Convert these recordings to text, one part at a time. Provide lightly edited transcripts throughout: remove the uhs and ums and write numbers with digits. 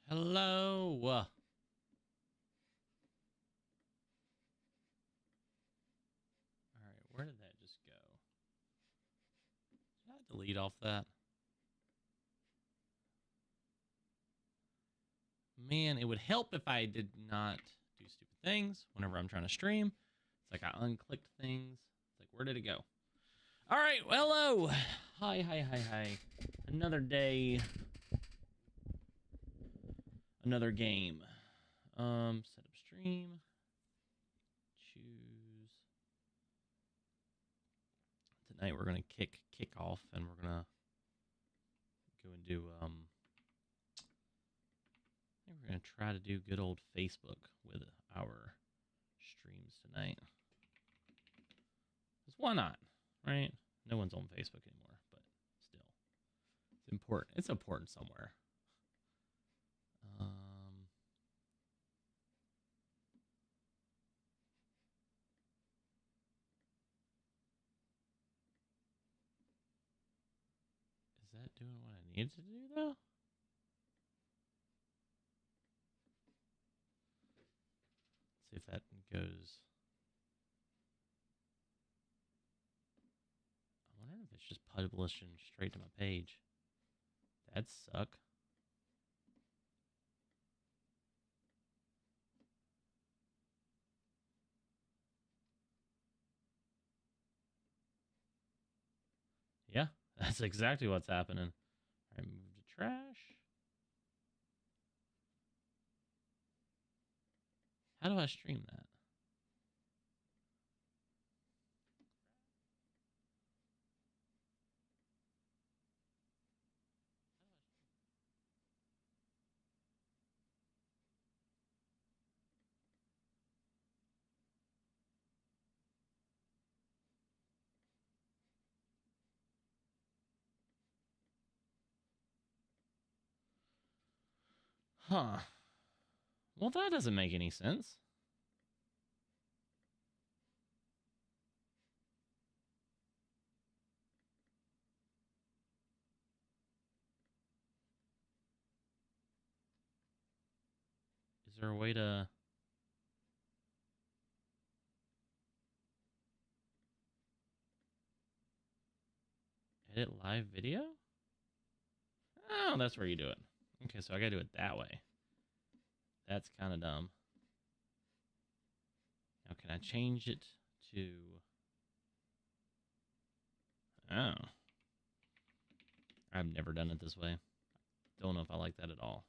Hello. All right, where did that just go? Did I delete off that? Man, it would help if I did not do stupid things whenever I'm trying to stream. It's like I unclicked things. It's like, where did it go? All right, well, hello. Hi. Another day. Another game. Set up stream. Choose. Tonight we're gonna kick off, and we're gonna go and do I think we're gonna try to do good old Facebook with our streams tonight. Because why not, right? No one's on Facebook anymore, but still, it's important. It's important somewhere. Is that doing what I needed to do, though? Let's see if that goes. I'm wondering if it's just publishing straight to my page. That'd suck. Yeah, that's exactly what's happening. All right, move to trash. How do I stream that? Huh. Well, that doesn't make any sense. Is there a way to... edit live video? Oh, that's where you do it. Okay, so I gotta do it that way. That's kind of dumb. Now, can I change it to... oh. I've never done it this way. Don't know if I like that at all.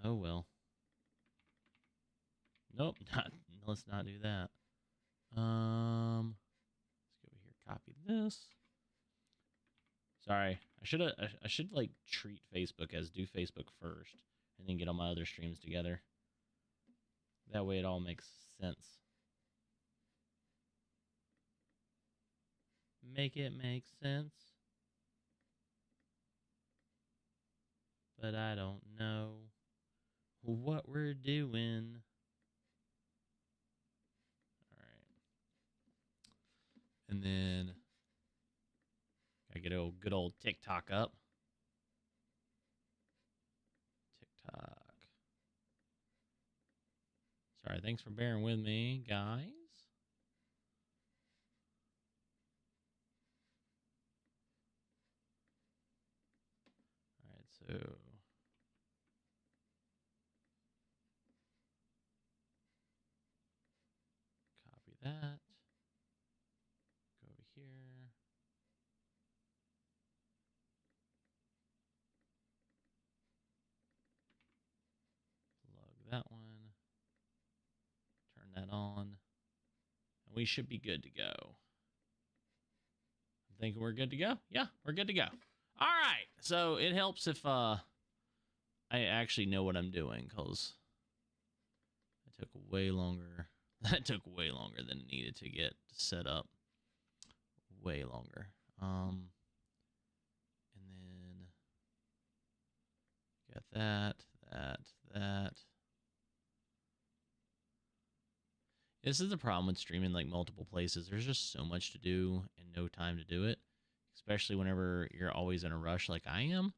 Oh, well. Nope, let's not do that. Let's go over here, copy this. Sorry, I should like treat Facebook as do Facebook first, and then get all my other streams together. That way, it all makes sense. Make it make sense. But I don't know what we're doing. All right, and then I get a good old TikTok up. TikTok. Sorry, thanks for bearing with me, guys. All right, so copy that. Go over here. Plug that one. Turn that on. And we should be good to go. I'm thinking we're good to go. Yeah, we're good to go. All right. So it helps if I actually know what I'm doing, because it took way longer. That took way longer than it needed to get set up. Way longer. And then got that. This is the problem with streaming like multiple places. There's just so much to do and no time to do it, especially whenever you're always in a rush like I am.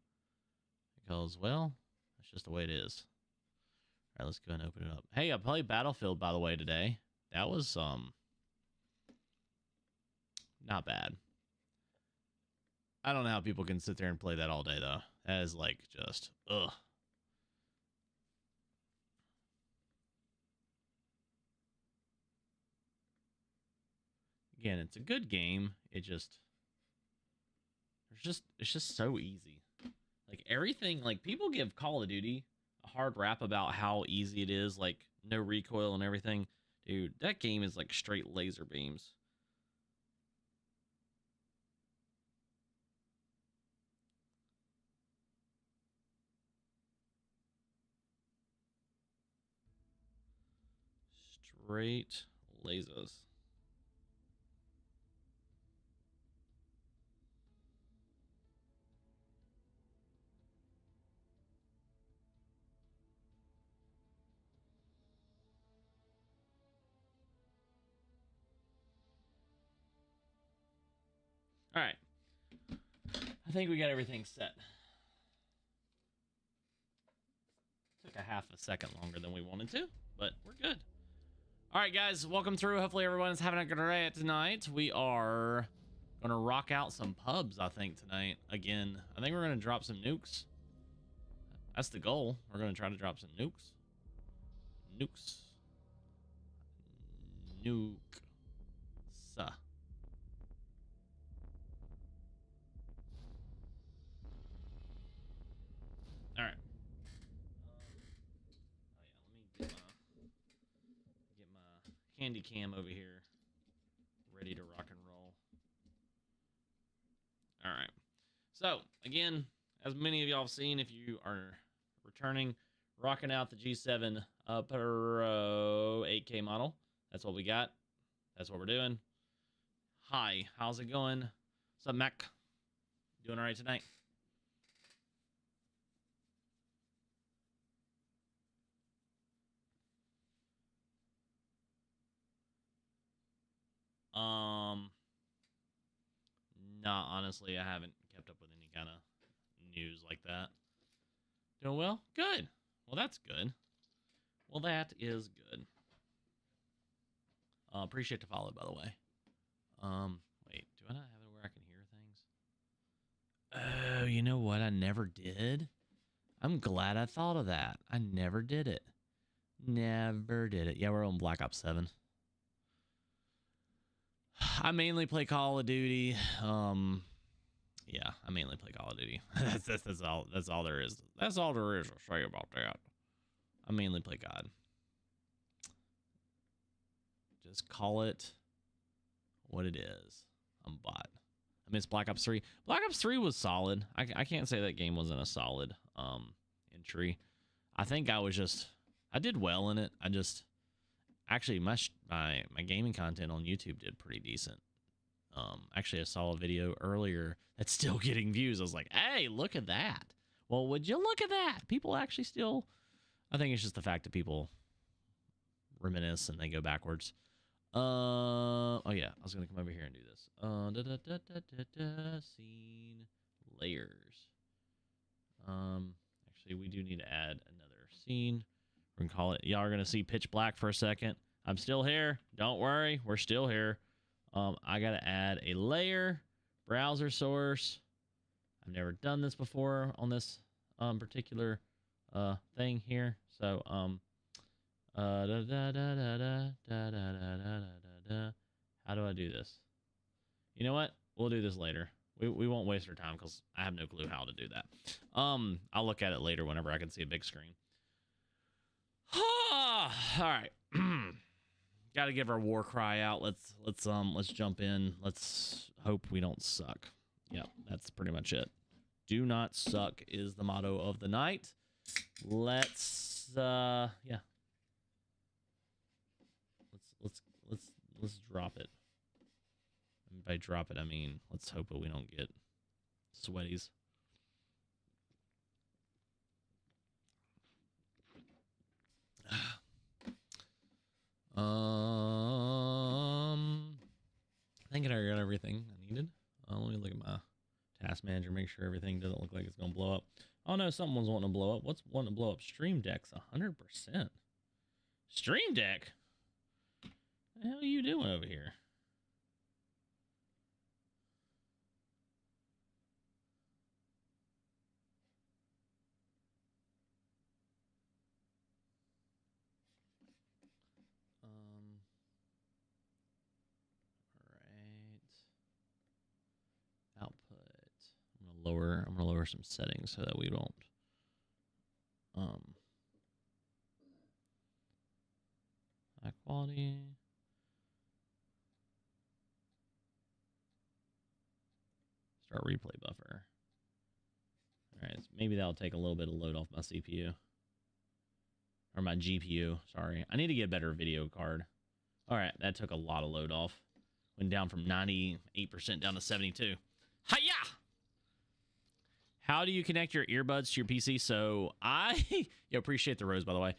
Because, well, That's just the way it is. All right, let's go ahead and open it up. Hey, I played Battlefield, by the way, today. That was, not bad. I don't know how people can sit there and play that all day, though. That is, like, just, ugh. Again, it's a good game. It's just so easy. Like, everything, like, people give Call of Duty a hard rap about how easy it is, like, no recoil and everything. Dude, that game is, like, straight laser beams. Straight lasers. All right. I think we got everything set. Took a half a second longer than we wanted to, but we're good. All right, guys, welcome through. Hopefully everyone's having a good day tonight. We are going to rock out some pubs, I think, tonight. Again, I think we're going to drop some nukes. That's the goal. We're going to try to drop some nukes. Nukes. Nuke. Sa. All right. Oh yeah, let me get my handy cam over here, ready to rock and roll. All right. So again, as many of y'all have seen, if you are returning, rocking out the G7 Pro 8K model. That's what we got. That's what we're doing. Hi, how's it going? What's up, Mac? Doing all right tonight? Nah, honestly, I haven't kept up with any kind of news like that. Doing well? Good. Well, that's good. Well, that is good. Appreciate the follow, by the way. Wait, do I not have it where I can hear things? Oh, you know what? I never did. I'm glad I thought of that. I never did it. Never did it. Yeah, we're on Black Ops 7. I mainly play Call of Duty. Yeah, I mainly play Call of Duty. That's all there is. That's all there is to say about that. I mainly play COD. Just call it what it is. I'm bot. I mean, it's Black Ops 3. Black Ops 3 was solid. I can't say that game wasn't a solid entry. I think I did well in it. Actually, my gaming content on YouTube did pretty decent. Actually, I saw a video earlier that's still getting views. I was like, hey, look at that. Well, would you look at that? People actually still, I think it's just the fact that people reminisce and they go backwards. Oh yeah, I was gonna come over here and do this. Scene layers. Actually, we do need to add another scene. We're gonna call it. Y'all are gonna see pitch black for a second. I'm still here. Don't worry, we're still here. I gotta add a layer, browser source. I've never done this before on this particular thing here. So how do I do this? You know what? We'll do this later. We won't waste our time because I have no clue how to do that. I'll look at it later whenever I can see a big screen. All right. Got to give our war cry out. Let's jump in. Let's hope we don't suck. Yep, that's pretty much it. Do not suck is the motto of the night. Let's yeah. Let's drop it. And by drop it, I mean let's hope that we don't get sweaties. I think I got everything I needed. Let me look at my task manager, make sure everything doesn't look like it's gonna blow up. Oh no, someone's wanting to blow up. What's wanting to blow up? Stream Deck's 100%. Stream Deck? What the hell are you doing over here? All right. Output. I'm gonna lower some settings so that we don't high quality. Start replay buffer. All right, so maybe that'll take a little bit of load off my CPU. Or my GPU, sorry. I need to get a better video card. All right, that took a lot of load off. Went down from 98% down to 72. Hi-ya! How do you connect your earbuds to your PC? So appreciate the rose, by the way.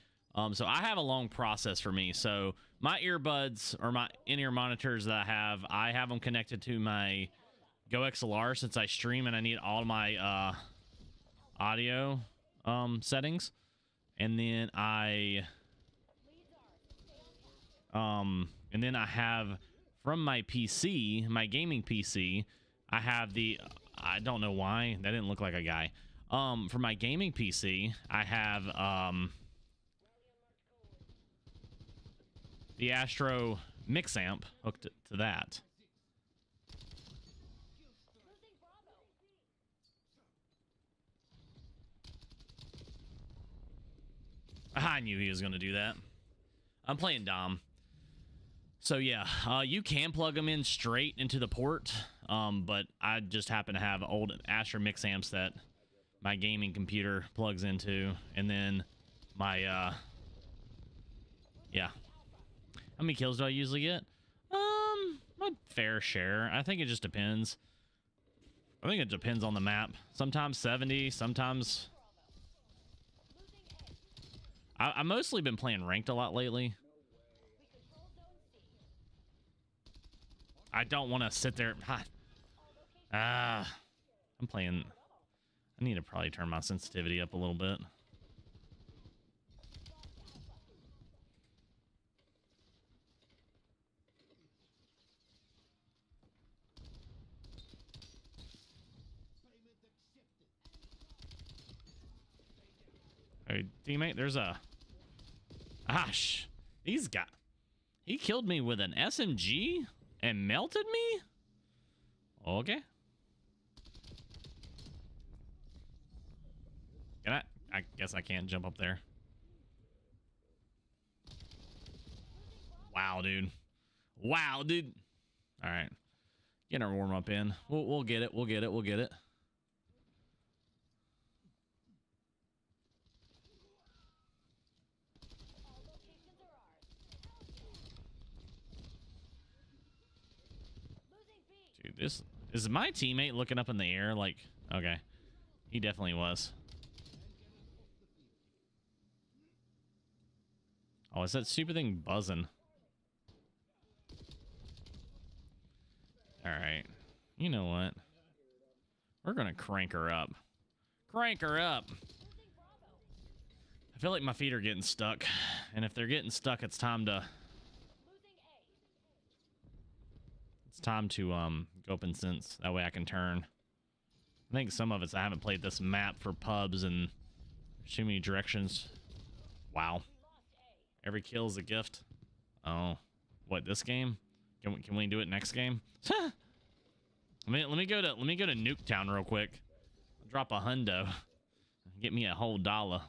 So I have a long process for me. So my earbuds or my in-ear monitors that I have them connected to my Go XLR since I stream and I need all my audio settings. And then I have from my PC, my gaming PC, I have I don't know why that didn't look like a guy. For my gaming PC, I have the Astro Mix Amp hooked to that. I knew he was going to do that. I'm playing Dom. So yeah, you can plug them in straight into the port, but I just happen to have old Astro Mix Amps that my gaming computer plugs into, and then my, yeah. How many kills do I usually get? My fair share. I think it just depends. I think it depends on the map. Sometimes 70, sometimes... I've mostly been playing ranked a lot lately. I don't want to sit there. I'm playing. I need to probably turn my sensitivity up a little bit. Hey, teammate, there's a... Gosh, he killed me with an SMG and melted me? Okay. Can I guess I can't jump up there. Wow, dude. Wow, dude. All right. Get our warm up in. We'll get it. We'll get it. We'll get it. Dude, this is my teammate looking up in the air like, okay. He definitely was. Oh, is that stupid thing buzzing? All right. You know what? We're going to crank her up. Crank her up. I feel like my feet are getting stuck. And if they're getting stuck, it's time to... It's time to go up and sense. That way I can turn. I think some of it's I haven't played this map for pubs and there's too many directions. Wow. Every kill is a gift. Oh. What, this game? Can we do it next game? let me go to Nuketown real quick. I'll drop a hundo. Get me a whole dollar.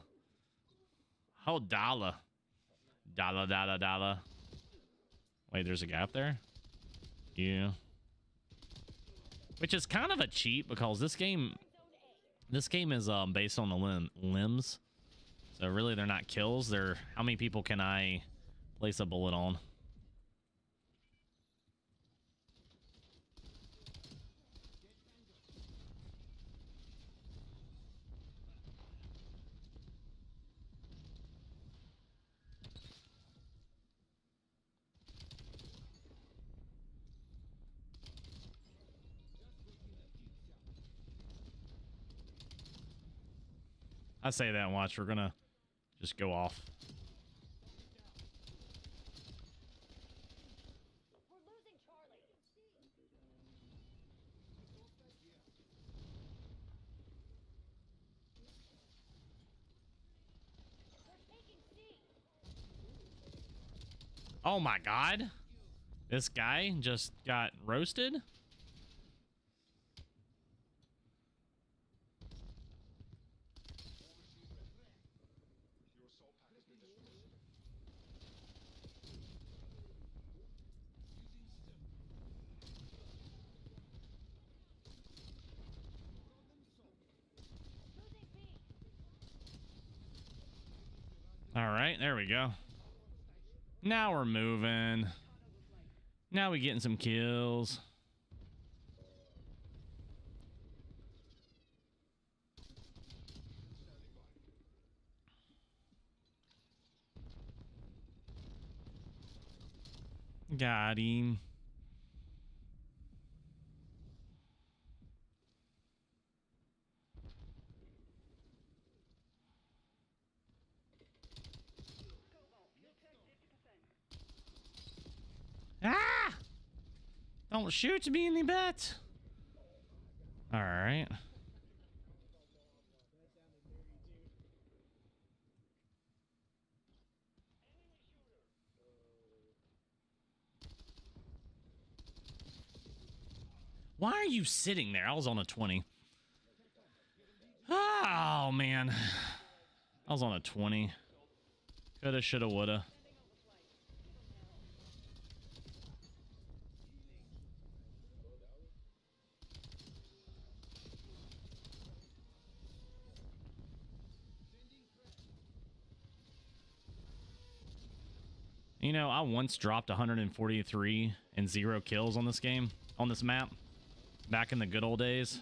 Whole dollar. Dollar. Wait, there's a guy up there? Yeah. Which is kind of a cheat because this game is based on the limbs. So really they're not kills, they're how many people can I place a bullet on. I say that and watch. We're gonna just go off. Oh my god. This guy just got roasted. All right, there we go. Now we're moving. Now we getting some kills. Got him. Ah! Don't shoot me in the butt. All right. Why are you sitting there? I was on a 20. Oh, man. I was on a 20. Coulda, shoulda, woulda. You know, I once dropped 143 and 0 kills on this game, on this map, back in the good old days.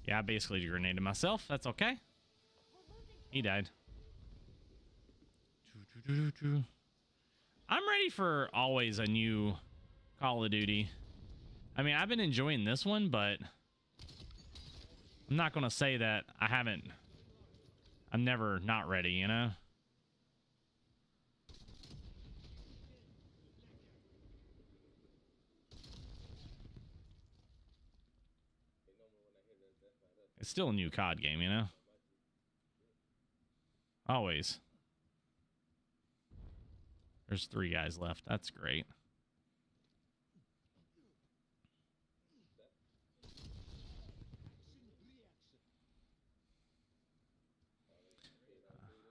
Yeah, I basically grenaded myself. That's okay. He died. I'm ready for always a new Call of Duty. I mean, I've been enjoying this one, but I'm not going to say that I haven't. I'm never not ready, you know? It's still a new COD game, you know? Always. There's 3 guys left. That's great.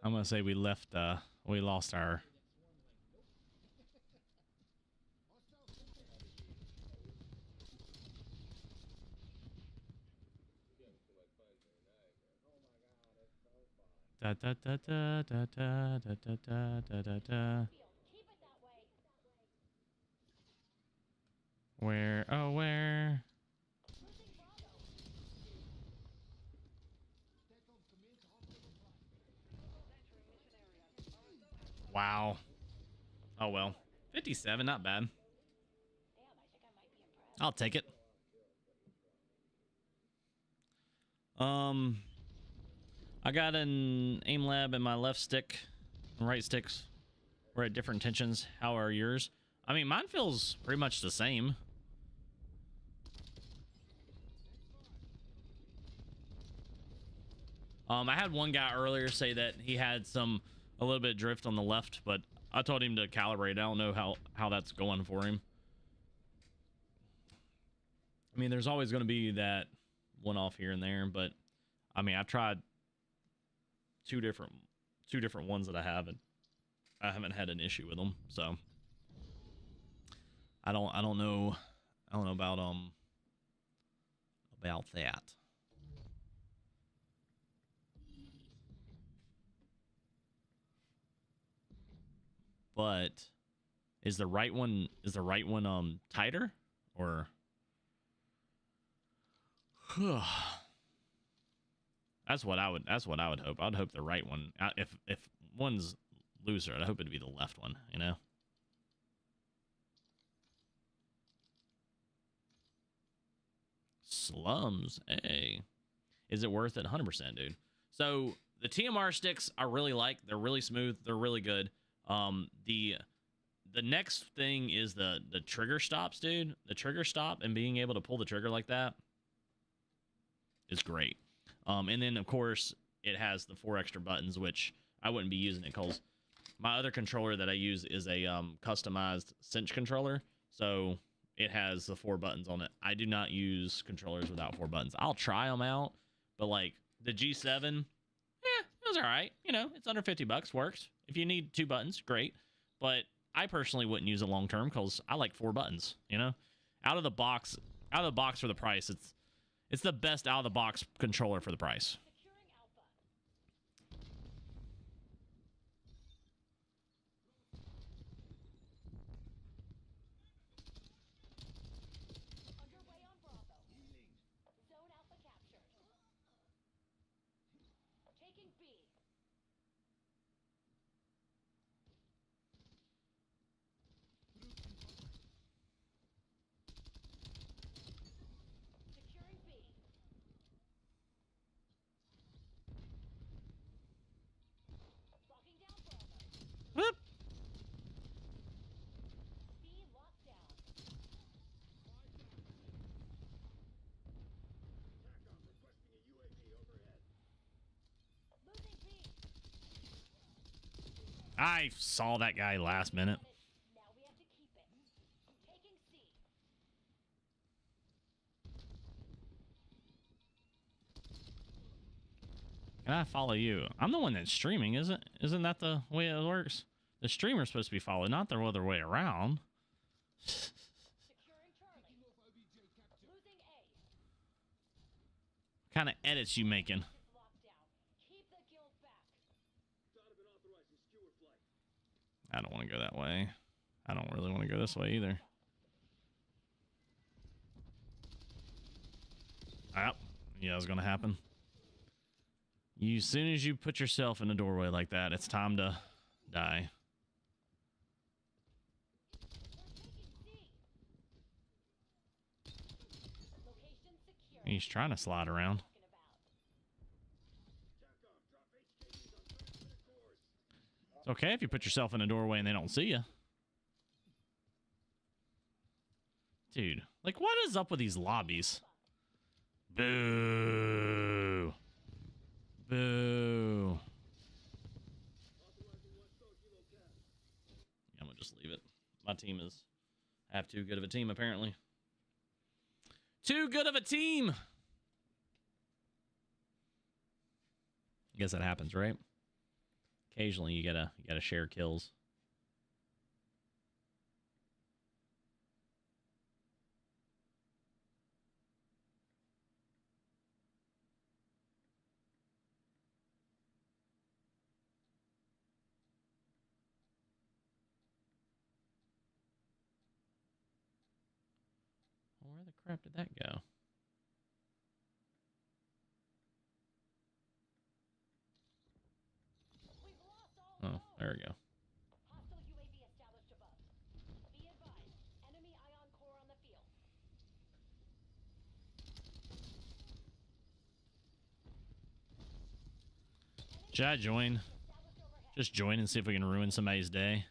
I'm going to say we lost our... Da da da da da da da da da da da. Where? Oh, where? Wow. Oh well. 57, not bad. I'll take it. I got an Aimlab in my left stick and right sticks. We're at different tensions. How are yours? I mean, mine feels pretty much the same. I had one guy earlier say that he had a little bit of drift on the left, but I told him to calibrate. I don't know how that's going for him. I mean, there's always going to be that one off here and there, but I mean, I've tried two different ones that I have, and I haven't had an issue with them. So I don't know about that. But is the right one tighter, or That's what I would hope. I'd hope the right one. If one's looser, I'd hope it'd be the left one, you know? Slums. Hey. Is it worth it? 100%, dude. So the TMR sticks I really like. They're really smooth. They're really good. The next thing is the trigger stops, dude. The trigger stop and being able to pull the trigger like that is great. And then of course it has the 4 extra buttons, which I wouldn't be using it because my other controller that I use is a customized cinch controller. So it has the 4 buttons on it. I do not use controllers without 4 buttons. I'll try them out, but like the G7, it was all right. You know, it's under 50 bucks, works. If you need 2 buttons, great. But I personally wouldn't use it long term because I like 4 buttons, you know? Out of the box for the price, it's the best out of the box controller for the price. Whoop. I saw that guy last minute. Can I follow you? I'm the one that's streaming, isn't that the way it works? The streamer's supposed to be followed, not the other way around. What kind of edits you making? I don't want to go that way. I don't really want to go this way either. Ah, yeah, that was going to happen. As soon as you put yourself in a doorway like that, it's time to die. He's trying to slide around. It's okay if you put yourself in a doorway and they don't see you. Dude, like, what is up with these lobbies? Boo. Boo. Yeah, I'm gonna just leave it. My team is... I have too good of a team, apparently. Too good of a team! I guess that happens, right? Occasionally you gotta share kills. Where the crap did that go? Oh, there we go. Should I join? Just join and see if we can ruin somebody's day.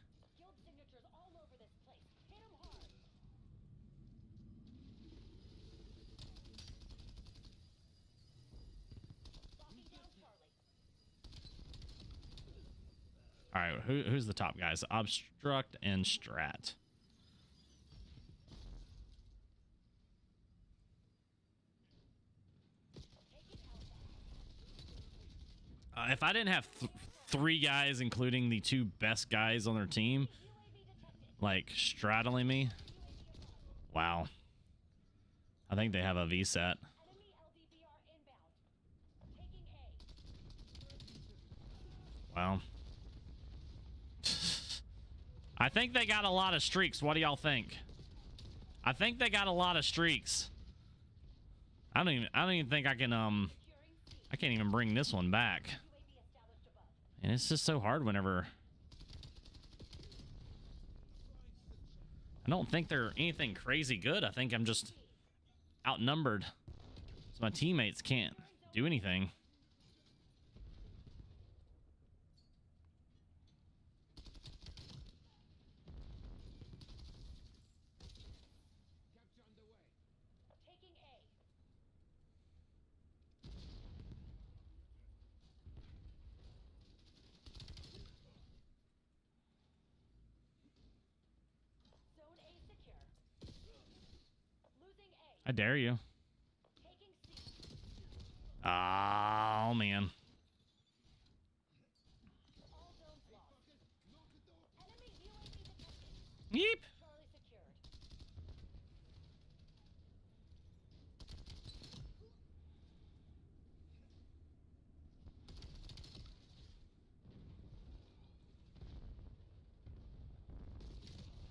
All right, who's the top guys? Obstruct and Strat. If I didn't have 3 guys, including the 2 best guys on their team, like straddling me, wow. I think they have a VSAT. Wow. I think they got a lot of streaks. What do y'all think? I think they got a lot of streaks. I don't even think I can I can't even bring this one back. And it's just so hard whenever I don't think they're anything crazy good. I think I'm just outnumbered. So my teammates can't do anything. I dare you. Oh, man. Yeep.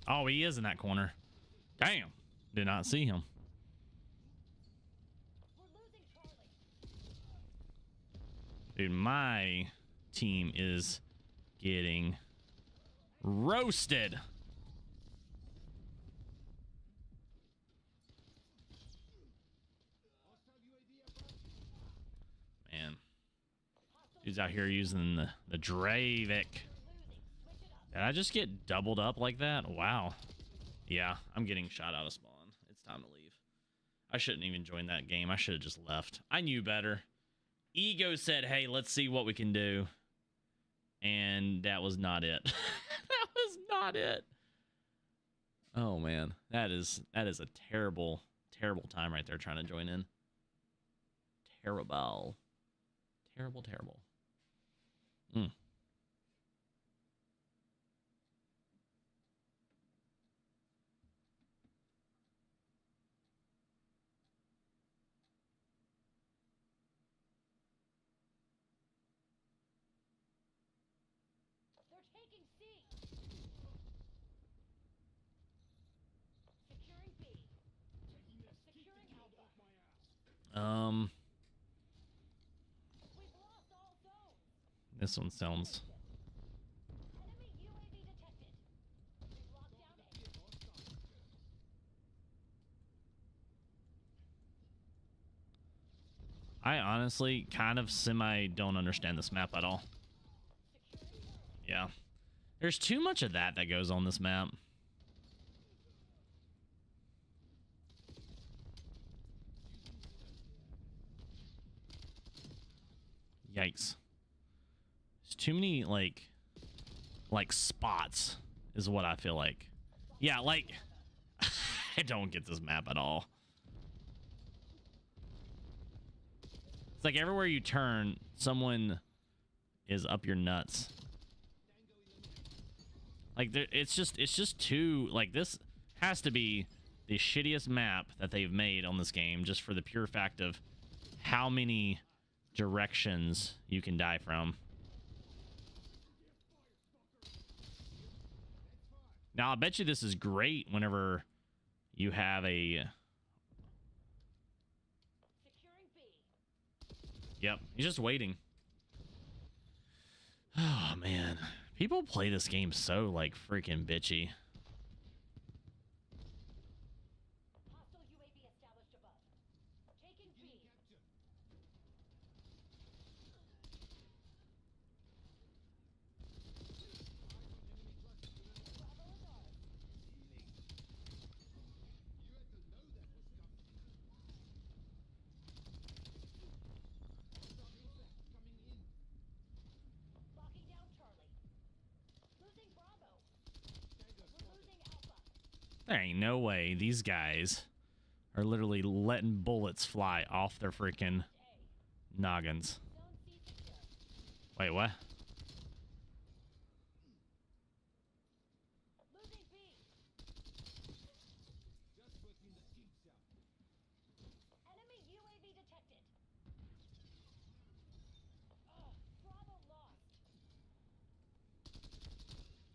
Oh, he is in that corner. Damn. Did not see him. Dude, my team is getting roasted. Man. Dude's out here using the Dravik. Did I just get doubled up like that? Wow. Yeah, I'm getting shot out of spawn. It's time to leave. I shouldn't even join that game. I should have just left. I knew better. Ego said, hey, let's see what we can do. And that was not it. That was not it. Oh, man. That is a terrible, terrible time right there trying to join in. Terrible. Terrible, terrible. This one sounds... I honestly kind of semi don't understand this map at all. Yeah. There's too much of that goes on this map. Yikes. There's too many, like spots is what I feel like. Yeah, like, I don't get this map at all. It's like everywhere you turn, someone is up your nuts. Like, it's just too, like, this has to be the shittiest map that they've made on this game, just for the pure fact of how many directions you can die from. Now, I bet you this is great whenever you have a... Yep, he's just waiting. Oh, man. People play this game so, like, freaking bitchy. There ain't no way these guys are literally letting bullets fly off their freaking noggins. Wait, what?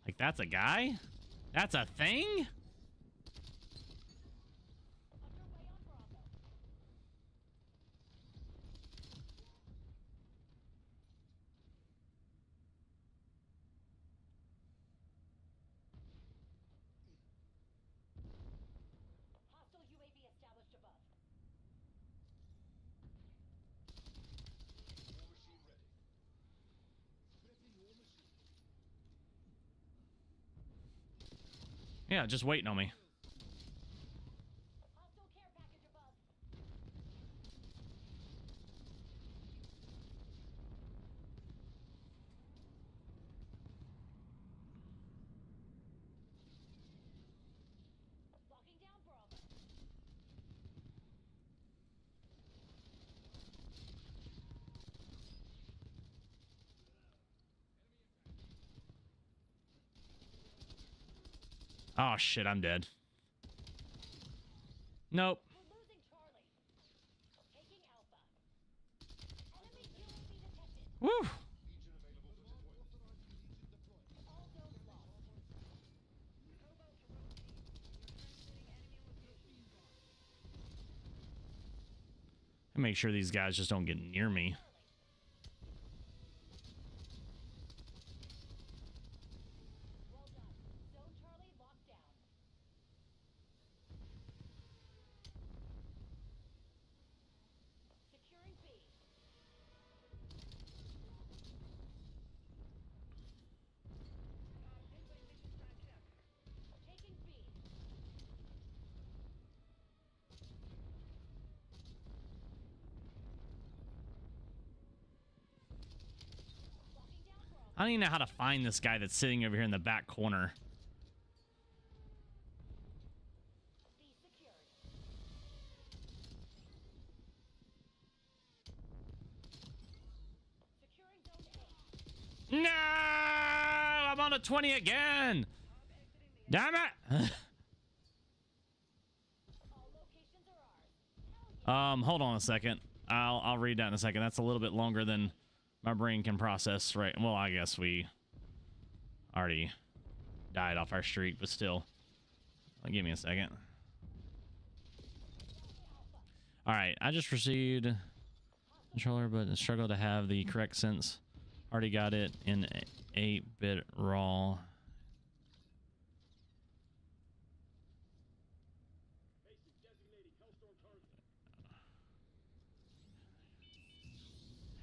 Like, that's a guy? That's a thing? Yeah, just waiting on me. Oh shit, I'm dead. Nope. Woo! And make sure these guys just don't get near me. I don't even know how to find this guy that's sitting over here in the back corner. No! I'm on a 20 again! Damn it! Hold on a second. I'll read that in a second. That's a little bit longer than my brain can process, right? Well, I guess we already died off our streak, but still. Give me a second. All right, I just received controller, but struggle to have the correct sense. Already got it in 8-bit raw.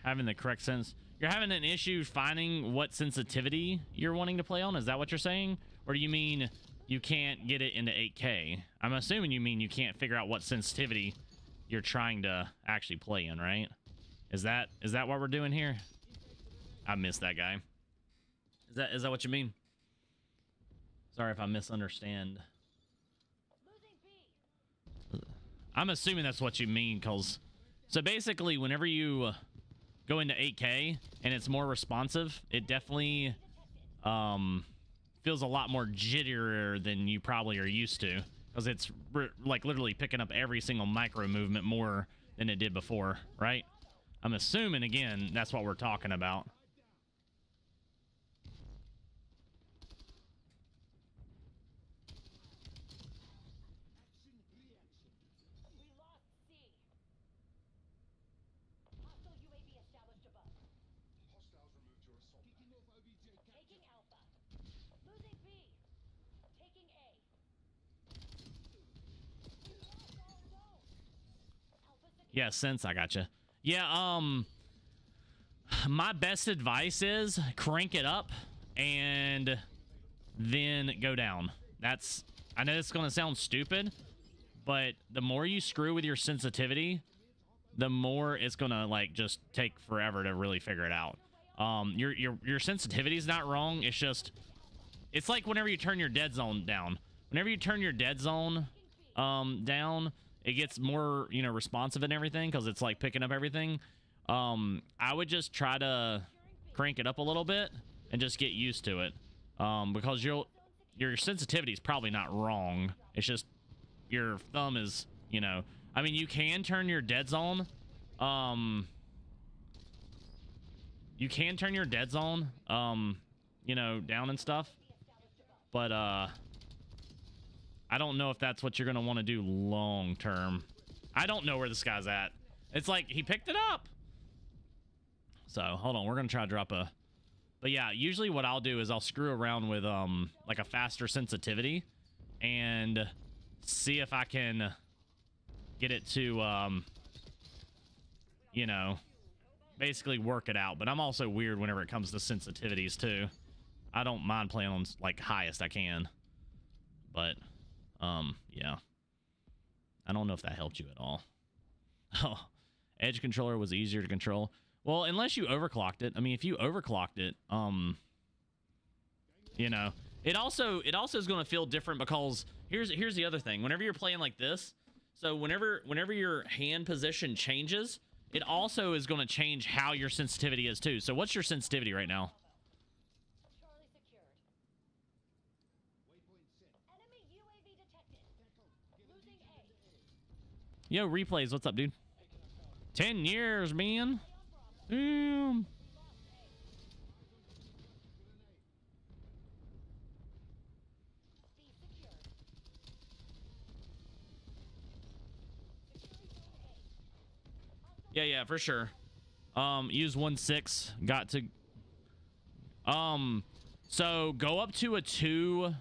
Having the correct sense. You're having an issue finding what sensitivity you're wanting to play on? Is that what you're saying? Or do you mean you can't get it into 8K? I'm assuming you mean you can't figure out what sensitivity you're trying to actually play in, right? Is that what we're doing here? I missed that guy. Is that what you mean? Sorry if I misunderstand. I'm assuming that's what you mean, because so basically whenever you go into 8K and it's more responsive, it definitely feels a lot more jitterier than you probably are used to, because it's like literally picking up every single micro movement more than it did before, right? I'm assuming, again, that's what we're talking about. Yeah, sense, I gotcha. Yeah, my best advice is crank it up and then go down. That's, I know it's gonna sound stupid, but the more you screw with your sensitivity, the more it's gonna like just take forever to really figure it out. Your sensitivity is not wrong. It's just, it's like whenever you turn your dead zone down. Whenever you turn your dead zone down, it gets more, you know, responsive and everything, because it's like picking up everything. I would just try to crank it up a little bit and just get used to it, because your sensitivity is probably not wrong. It's just your thumb is, you know, I mean, you can turn your dead zone, you can turn your dead zone, you know, down and stuff, but I don't know if that's what you're going to want to do long term. I don't know where this guy's at. It's like he picked it up. So hold on, we're going to try to drop a, but yeah, usually what I'll do is I'll screw around with like a faster sensitivity and see if I can get it to you know, basically work it out. But I'm also weird whenever it comes to sensitivities too. I don't mind playing on like highest I can, But yeah, I don't know if that helped you at all. Oh, edge controller was easier to control. Well, unless you overclocked it. I mean, if you overclocked it, you know, it also is going to feel different because here's the other thing. Whenever you're playing like this, so whenever your hand position changes, it also is going to change how your sensitivity is too. So what's your sensitivity right now? Yo, replays, what's up, dude? 10 years, man. Damn. Yeah, for sure. Use 1.6. Got to. So go up to a 2.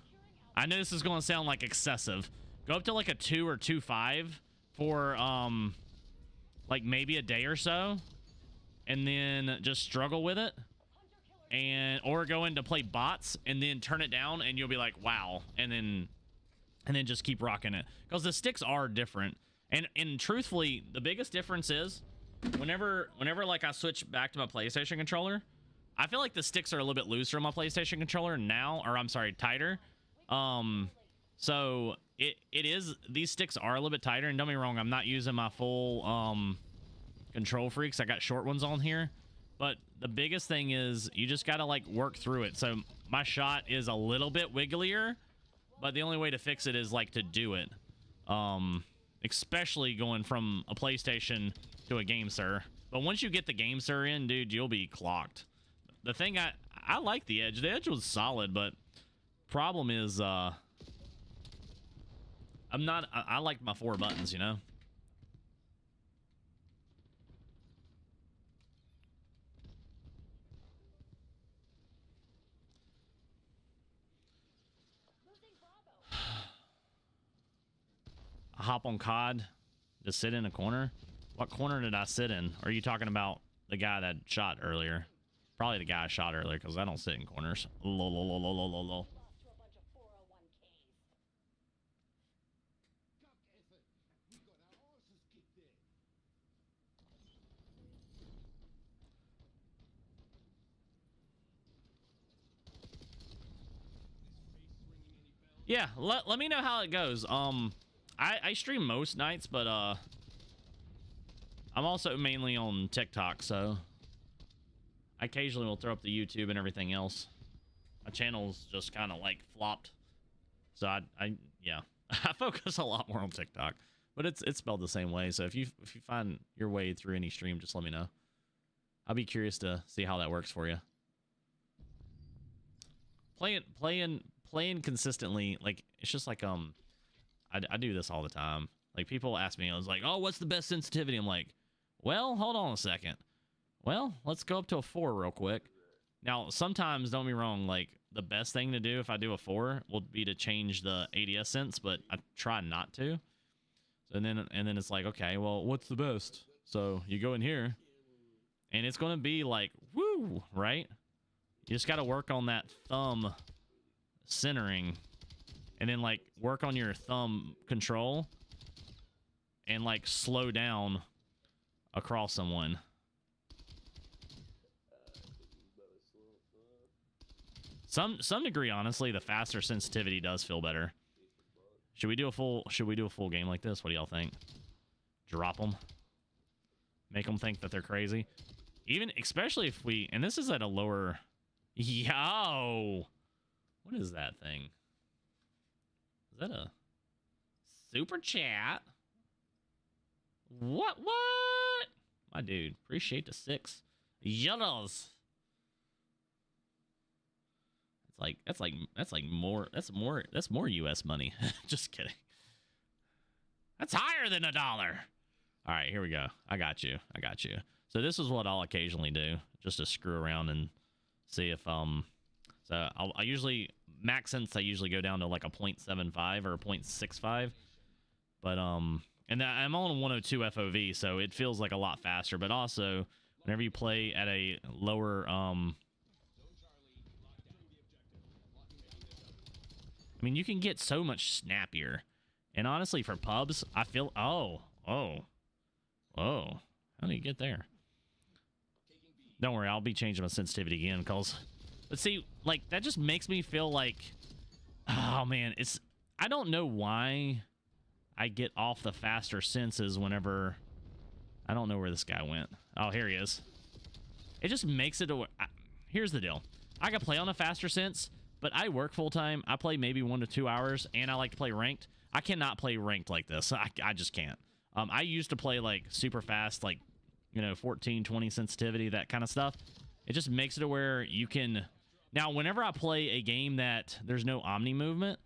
I know this is going to sound like excessive. Go up to like a 2 or 2.5 for like maybe a day or so, and then just struggle with it, or go into play bots and then turn it down, and you'll be like, wow, and then just keep rocking it, because the sticks are different. And truthfully, the biggest difference is whenever like I switch back to my PlayStation controller, I feel like the sticks are a little bit looser on my PlayStation controller now, or I'm sorry, tighter. So it is, these sticks are a little bit tighter, and don't be wrong, I'm not using my full control freaks. I got short ones on here, but the biggest thing is you just got to like work through it. So my shot is a little bit wigglier, but the only way to fix it is like to do it, especially going from a PlayStation to a Gamesir. But once you get the Gamesir in, dude, you'll be clocked. The thing, I like the edge was solid, but problem is I like my 4 buttons, you know. I hop on COD, just sit in a corner. What corner did I sit in? Or are you talking about the guy that shot earlier? Probably the guy I shot earlier, because I don't sit in corners. Lol. Yeah, let me know how it goes. I stream most nights, but I'm also mainly on TikTok, so I occasionally will throw up the YouTube and everything else. My channel's just kind of like flopped, so yeah, I focus a lot more on TikTok, but it's spelled the same way. So if you find your way through any stream, just let me know. I'll be curious to see how that works for you. Playing consistently, like, it's just like I do this all the time. Like, people ask me, I was like, oh, what's the best sensitivity? I'm like, well, hold on a second. Well, let's go up to a 4 real quick. Now, sometimes, don't be wrong, like, the best thing to do if I do a 4 will be to change the ADS sense, but I try not to. And then it's like, okay, well, what's the best? So you go in here, and it's going to be like, woo, right? You just got to work on that thumb centering, and then like work on your thumb control, and like slow down across someone. Some degree, honestly, the faster sensitivity does feel better. Should we do a full game like this? What do y'all think? Drop them, make them think that they're crazy, even especially if we, and this is at a lower. Yo, what is that thing? Is that a super chat? What? My dude, appreciate the 6 euros. That's more US money. Just kidding. That's higher than $1. All right, here we go. I got you. So this is what I'll occasionally do, just to screw around and see if so I usually max sense, I usually go down to like a 0.75 or a 0.65, but and I'm on 102 FOV, so it feels like a lot faster. But also, whenever you play at a lower I mean, you can get so much snappier. And honestly, for pubs, I feel... Oh. How do you get there? Don't worry, I'll be changing my sensitivity again, because... But see, like, that just makes me feel like... Oh, man, it's... I don't know why I get off the faster senses whenever... I don't know where this guy went. Oh, here he is. It just makes it... Here's the deal. I can play on a faster sense, but I work full-time. I play maybe 1 to 2 hours, and I like to play ranked. I cannot play ranked like this. I just can't. I used to play, like, super fast, like, you know, 14, 20 sensitivity, that kind of stuff. It just makes it to where you can... Now, whenever I play a game that there's no omni movement,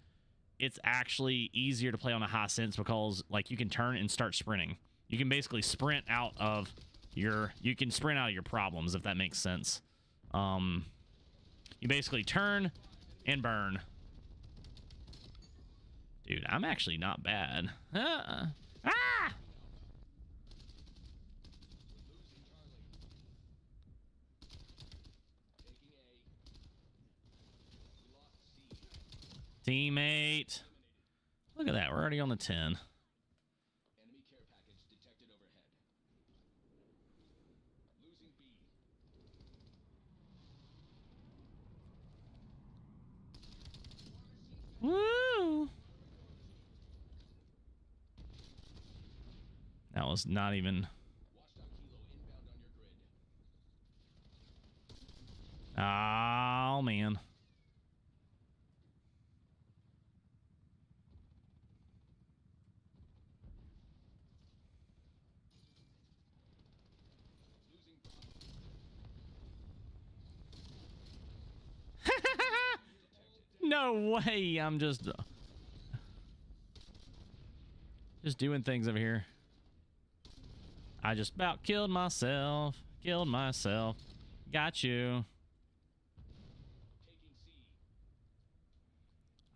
it's actually easier to play on a high sense because, like, you can turn and start sprinting. You can basically sprint out of your... You can sprint out of your problems, if that makes sense. You basically turn and burn. Dude, I'm actually not bad. Ah! Teammate. Look at that. We're already on the 10. Enemy care package detected overhead. Losing B. Woo! That was not even... Watchdog Kilo inbound on your grid. Oh, man. No way. I'm just doing things over here. I just about killed myself. Got you.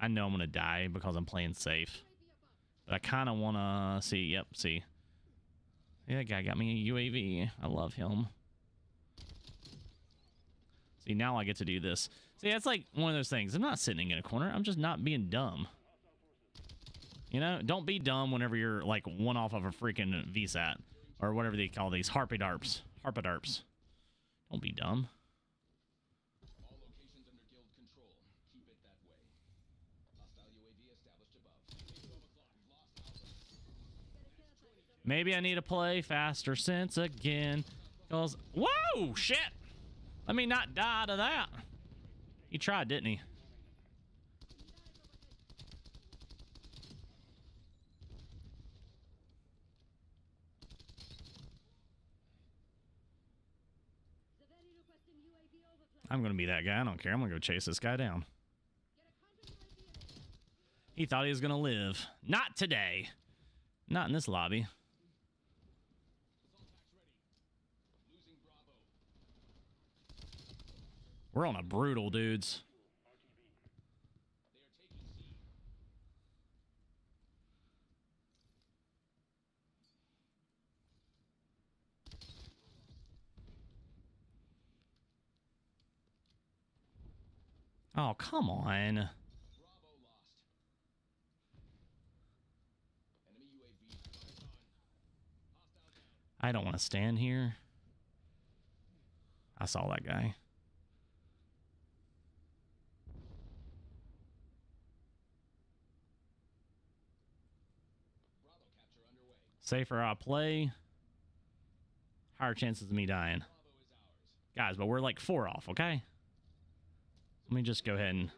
I know I'm gonna die because I'm playing safe, but I kind of want to see. Yep, see. Yeah, that guy got me a UAV. I love him. See, now I get to do this. See, that's like one of those things. I'm not sitting in a corner. I'm just not being dumb. You know, don't be dumb whenever you're like one off of a freaking VSAT or whatever they call these harpidarps. Harpidarps. Don't be dumb. All locations under guild control. Keep it that way. Hostile UAV established above. Maybe I need to play faster sense again. Cause whoa, shit. Let me not die to that. He tried, didn't he? I'm gonna be that guy. I don't care. I'm gonna go chase this guy down. He thought he was gonna live. Not today. Not in this lobby. We're on a brutal, dudes. Oh, come on. I don't want to stand here. I saw that guy. Safer I play, higher chances of me dying. Guys, but we're like 4 off, okay? Let me just go ahead and...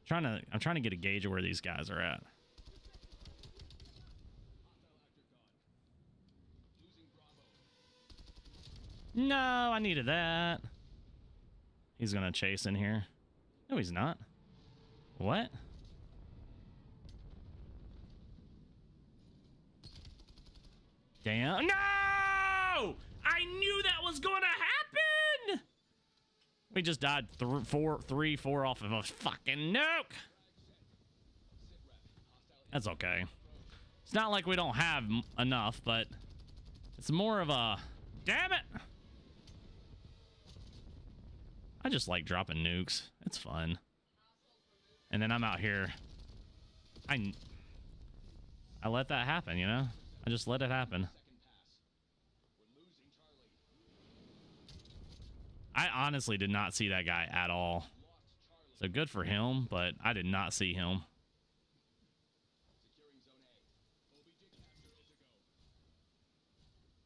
I'm trying to get a gauge of where these guys are at. No, I needed that. He's gonna chase in here. No, he's not. What? Damn. No! I knew that was going to happen! We just died 4 off of a fucking nuke. That's okay. It's not like we don't have enough, but it's more of a... Damn it! I just like dropping nukes. It's fun. And then I'm out here. I let that happen, you know? I just let it happen. I honestly did not see that guy at all. So good for him, but I did not see him.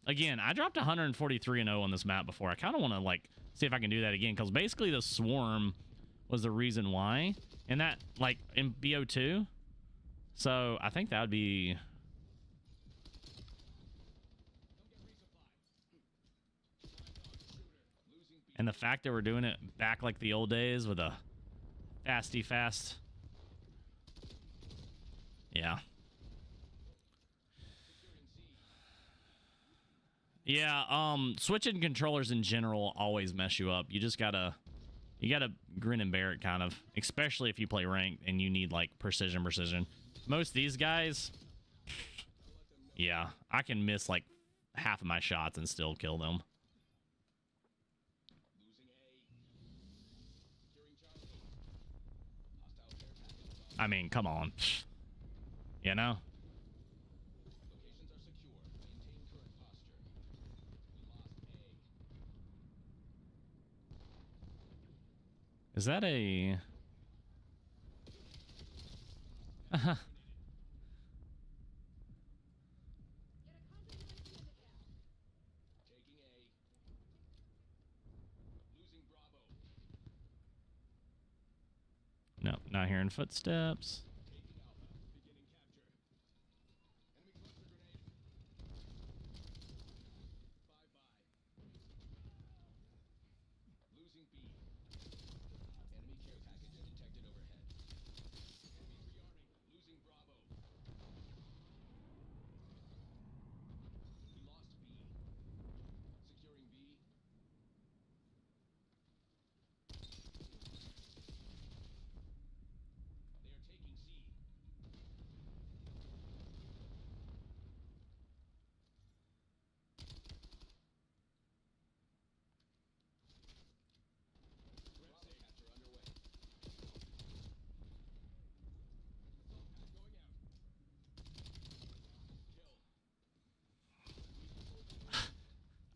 Again, I dropped 143-0 on this map before. I kind of want to, like, see if I can do that again, because basically the swarm was the reason why. And that, like, in BO2. So I think that would be... And the fact that we're doing it back like the old days with a fasty fast. Yeah. Yeah, switching controllers in general always mess you up. You just gotta grin and bear it, kind of. Especially if you play ranked and you need, like, precision. Most of these guys, yeah, I can miss, like, half of my shots and still kill them. I mean, come on. You know? Is that a... No, not hearing footsteps.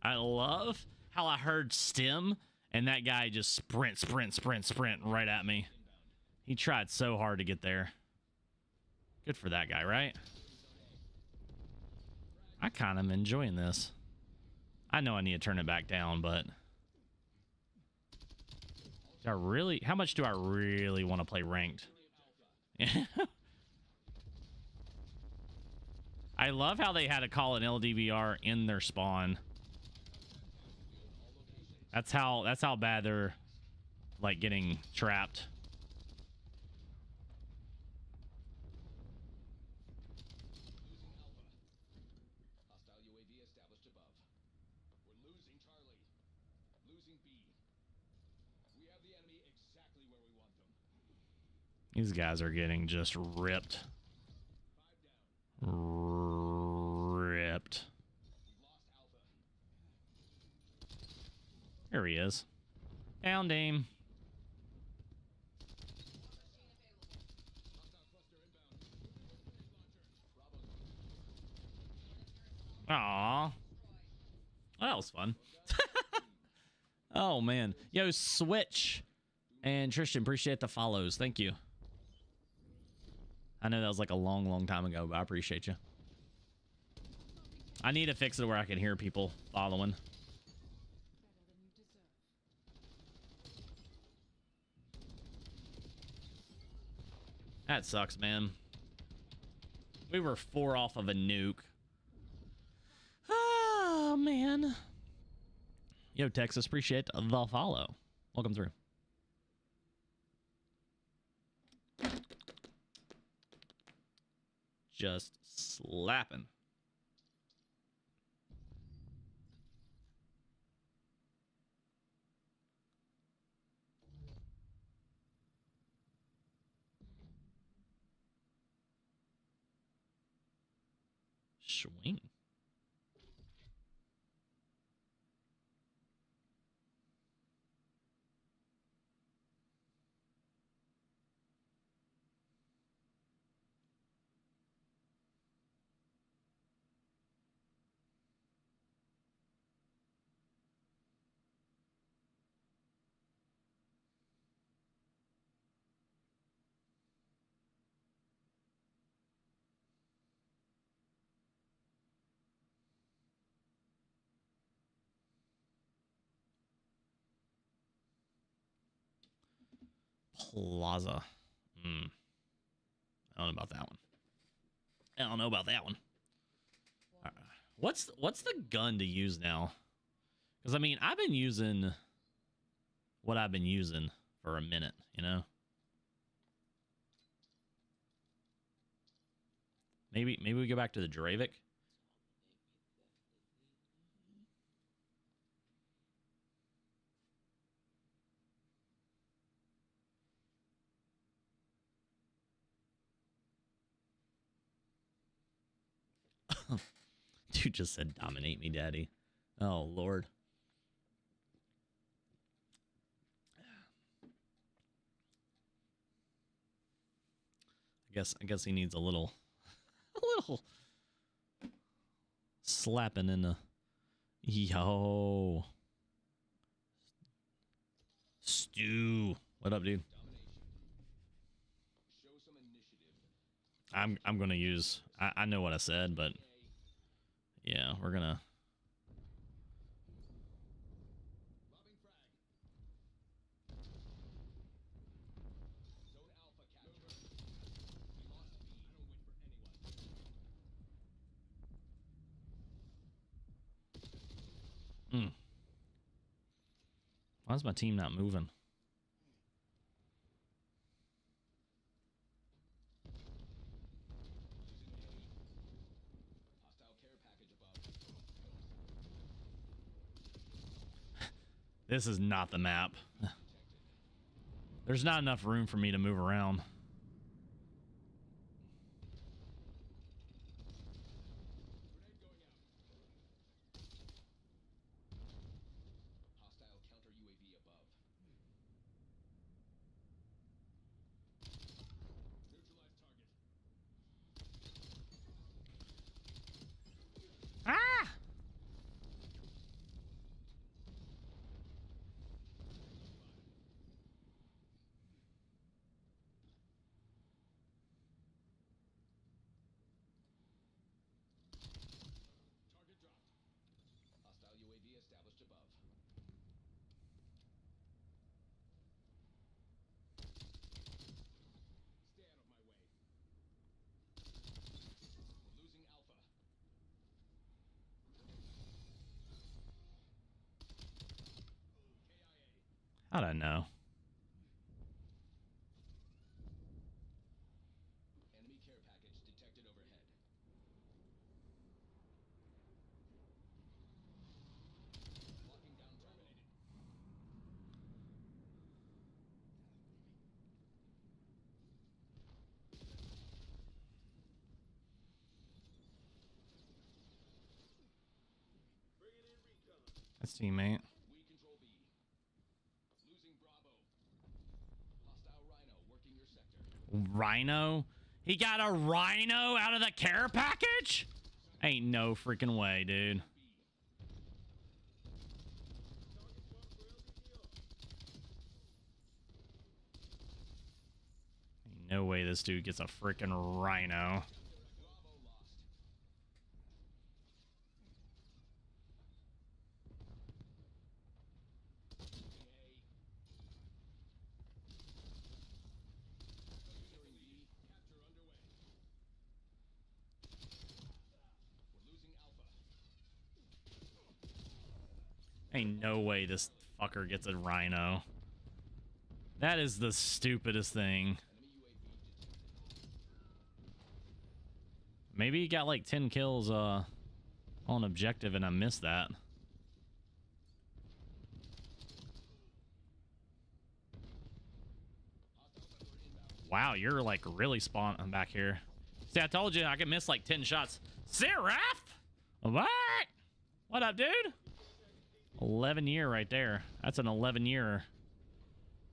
I love how I heard stim and that guy just sprint right at me. He tried so hard to get there. Good for that guy, right? I kind of am enjoying this. I know I need to turn it back down, but do I really, how much do I really want to play ranked? I love how they had to call an LDVR in their spawn. That's how bad they're, like, getting trapped. These guys are getting just ripped. Ripped. There he is. Down, Dame. Aw. That was fun. Oh, man. Yo, Switch and Tristan, appreciate the follows. Thank you. I know that was like a long time ago, but I appreciate you. I need to fix it where I can hear people following. That sucks, man. We were 4 off of a nuke. Oh, man. Yo, Texas, appreciate the follow. Welcome through. Just slapping. Swing. Plaza. I don't know about that one. I don't know about that one. What's the gun to use now? Because, I mean, I've been using what I've been using for a minute, you know? Maybe we go back to the Dravik. Dude just said, dominate me, daddy. Oh, Lord. I guess he needs a little slapping in the... Yo. Stu. What up, dude? I'm gonna use... I know what I said, but... Yeah, we're gonna... Why is my team not moving? This is not the map. There's not enough room for me to move around. Ah! How'd I know? Enemy care package detected overhead. Locking down terminated. That's teammate. We control B. Losing Bravo. Hostile Rhino working your sector. Rhino? He got a Rhino out of the care package? Ain't no freaking way, dude. Ain't no way this dude gets a freaking Rhino. Bravo lost. Securing B. Capture underway. We're losing Alpha. Ain't no way this fucker gets a Rhino. That is the stupidest thing. Enemy UAV detected. Maybe he got like 10 kills on objective and I missed that. Wow, you're like really spawning back here. See, I told you I could miss like 10 shots. Seraph? What? What up, dude? 11 year right there. That's an 11 year.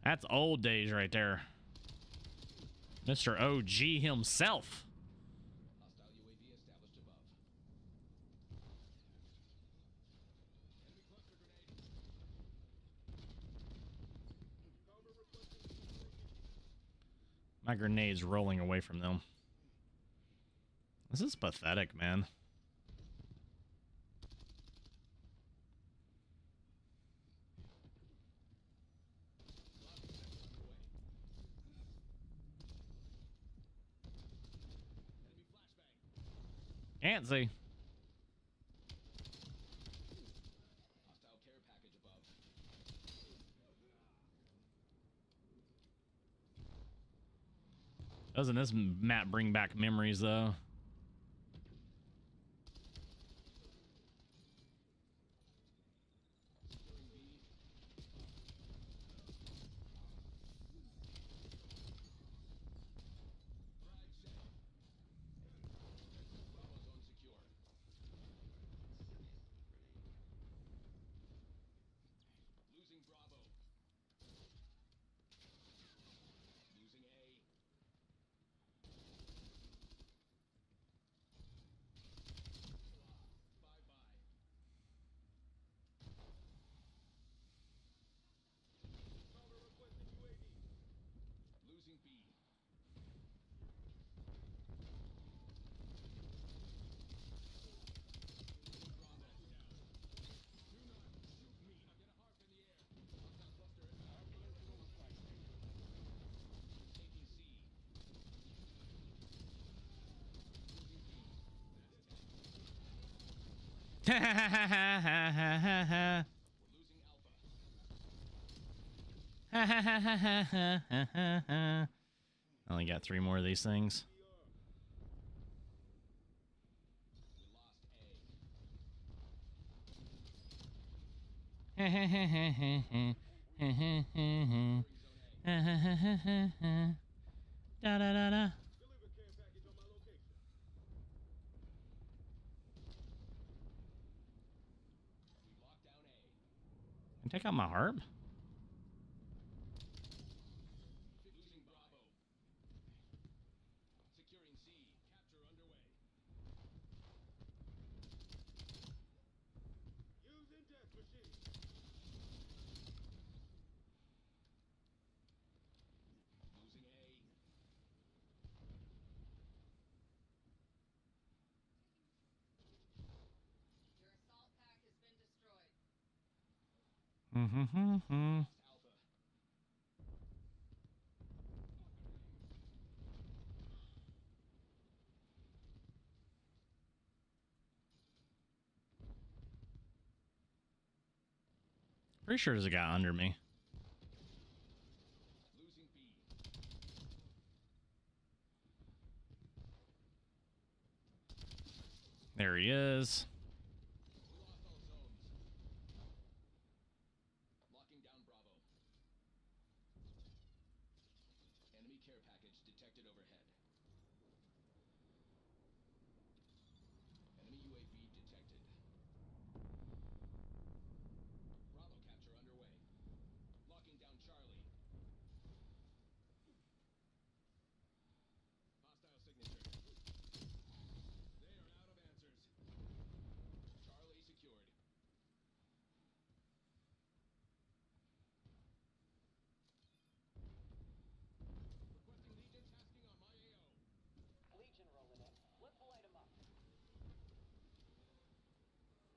That's old days right there. Mr. OG himself. Hostile UAV established above. Enemy cluster grenade. Cover requested. My grenade's rolling away from them. This is pathetic, man. Can't see. Hostile care package above. Doesn't this map bring back memories, though? Losing Bravo. Losing A. Bye-bye. Power requesting UAV. Losing B. Ha ha ha ha ha ha ha ha. Ha ha ha ha ha ha ha ha. I only got 3 more of these things. Ha ha ha ha ha ha ha ha ha ha. Da da da da. Take out my harp. Losing Bravo. Securing C. Capture underway. Using death machine. Losing A. Your assault pack has been destroyed. Alpha. Pretty sure there's a guy under me. Losing B. There he is. We lost all zones. Locking down Bravo. Enemy care package detected overhead. Enemy UAV detected. Bravo capture underway. Locking down Charlie. Hostile signature. They are out of answers. Charlie secured. Requesting Legion tasking on my AO. Legion rolling in. Let's light him up.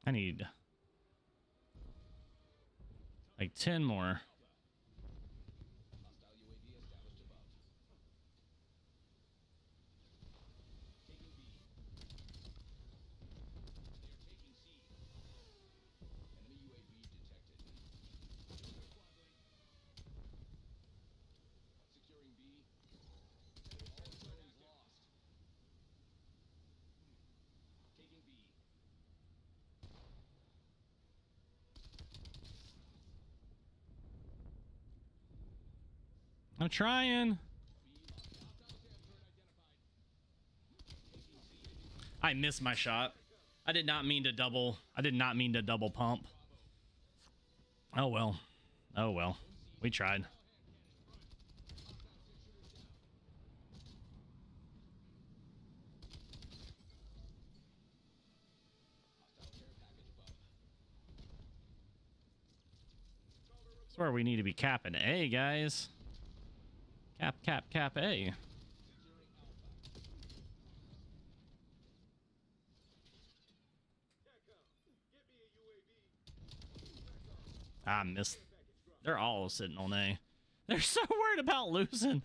I need like 10 more. Hostile UAV established above. Taking B. They are taking C. Enemy UAV detected. Securing B. All zones lost. Taking B. I'm trying. I missed my shot. I did not mean to double. I did not mean to double pump. Oh well. Oh well. We tried. That's where we need to be capping A, guys. Cap, cap, cap A. I missed. They're all sitting on A. They're so worried about losing.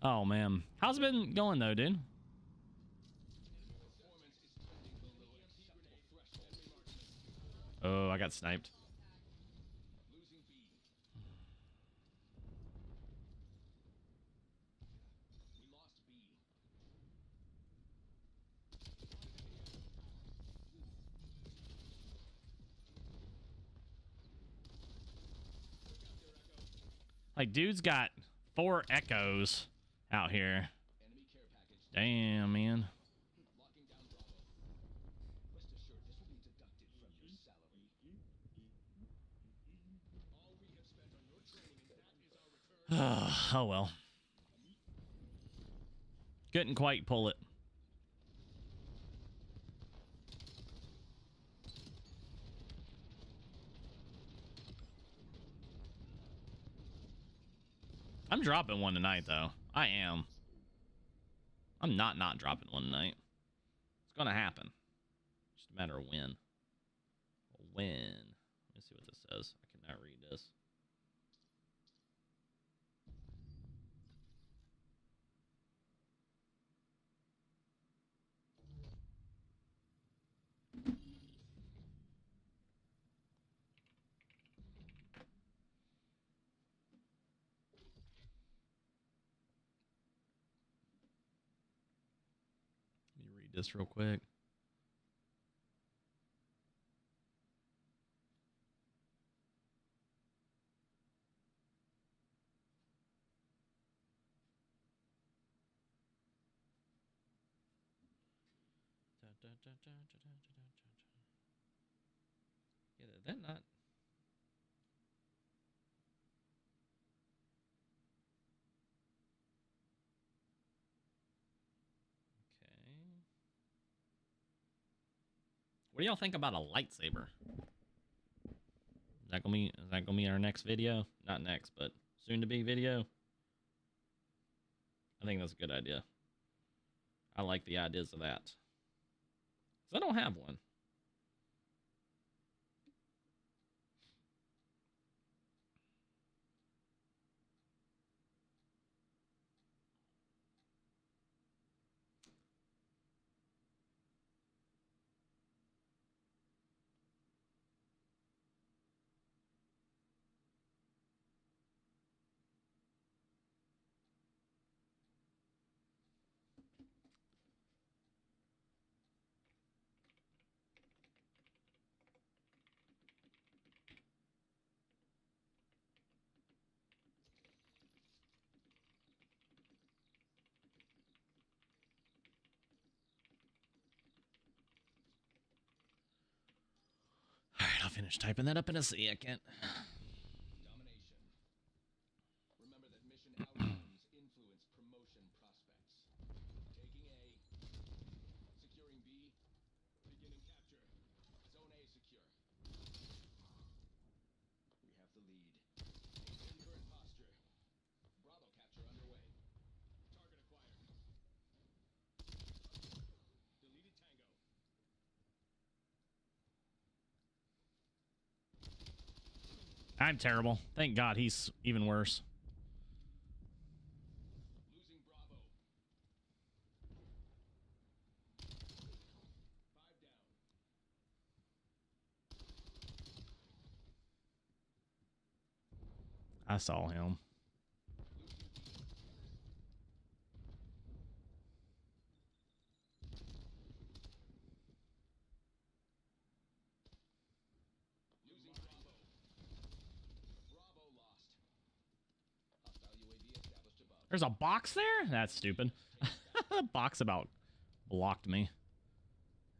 Oh, man. How's it been going, though, dude? I got sniped. Losing B. We lost B. Like, dude's got 4 echoes out here. Enemy care package. Damn, man. Locking down Bravo. Rest assured, this will be deducted from your salary. All we have spent on your training, and that is our return. Oh, well. Couldn't quite pull it. I'm dropping one tonight, though. I am. I'm not dropping one tonight. It's gonna happen. Just a matter of when. When. Let me see what this says. I cannot read this. Let me read this real quick. Yeah, did that not? Okay. What do y'all think about a lightsaber? Is that gonna be our next video? Not next, but soon to be video. I think that's a good idea. I like the ideas of that. 'Cause I don't have one. All right, I'll finish typing that up in a second. Domination. Remember that mission outcomes influence promotion prospects. Taking A. Securing B. Beginning capture. Zone A secure. We have the lead. Maintain current posture. Bravo capture underway. Target acquired. Deleted Tango. I'm terrible. Thank God he's even worse. Losing Bravo. 5 down. I saw him. Losing Bravo. Bravo lost. Hostile UAV established above. There's a box there? That's stupid. A box about blocked me.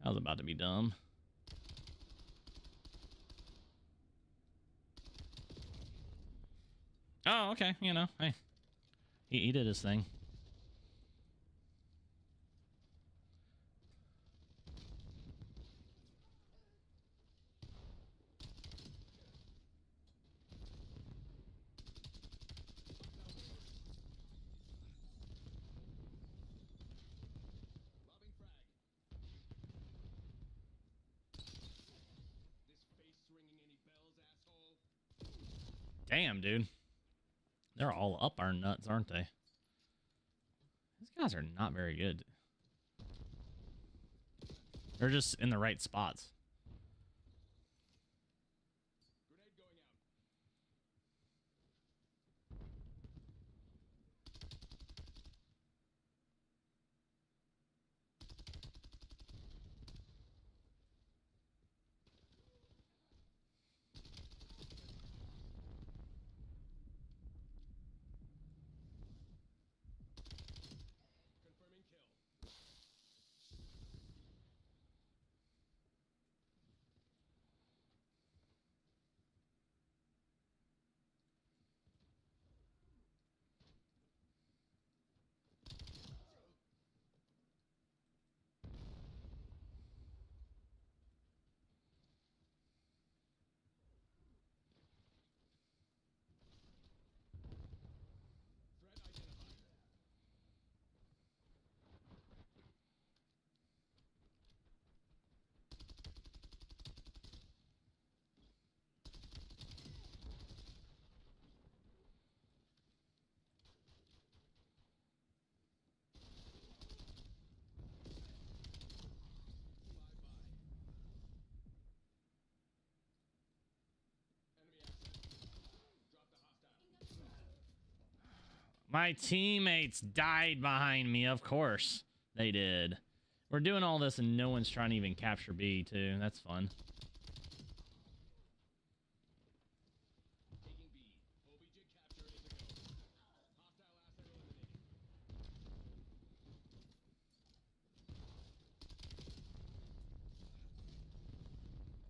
I was about to be dumb. Oh, okay. You know, hey. He did his thing. Lobbing frag. This face ringing any bells, asshole? Damn, dude. They're all up our nuts, aren't they? These guys are not very good. They're just in the right spots. My teammates died behind me, of course. They did. We're doing all this and no one's trying to even capture B, too. That's fun. Taking B. OBJ capture is a go. Hostile asset eliminated.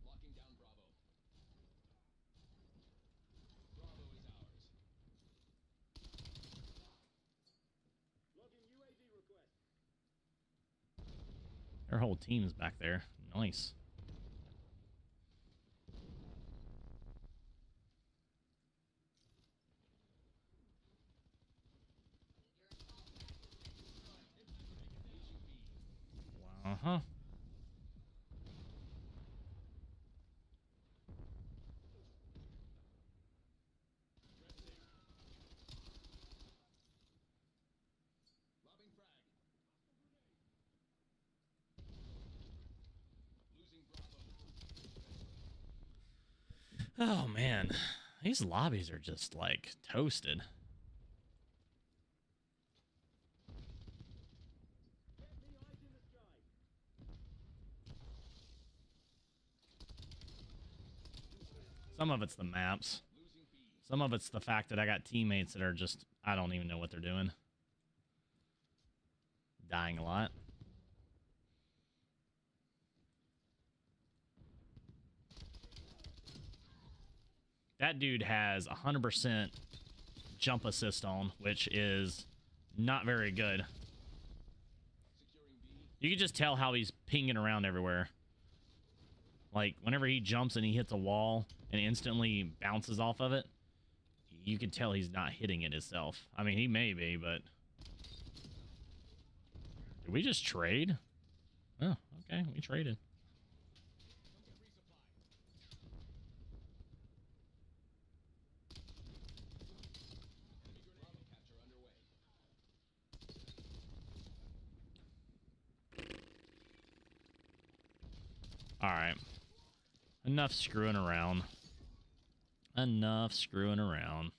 Locking down Bravo. Bravo is ours. Logging UAV request. Their whole team's back there. Nice. Uh-huh. Lobbing frag. Losing Bravo. Oh, man. These lobbies are just, like, toasted. Enemy eyes in the sky. Some of it's the maps. Losing B. Some of it's the fact that I got teammates that are just, I don't even know what they're doing. Dying a lot. That dude has 100% jump assist on, which is not very good. Securing B. You can just tell how he's pinging around everywhere. Like, whenever he jumps and he hits a wall and instantly bounces off of it, you can tell he's not hitting it himself. I mean, he may be, but... Did we just trade? Oh, okay, we traded. Come get resupply. Enemy grenade capture underway. Alright. Enough screwing around. Enough screwing around.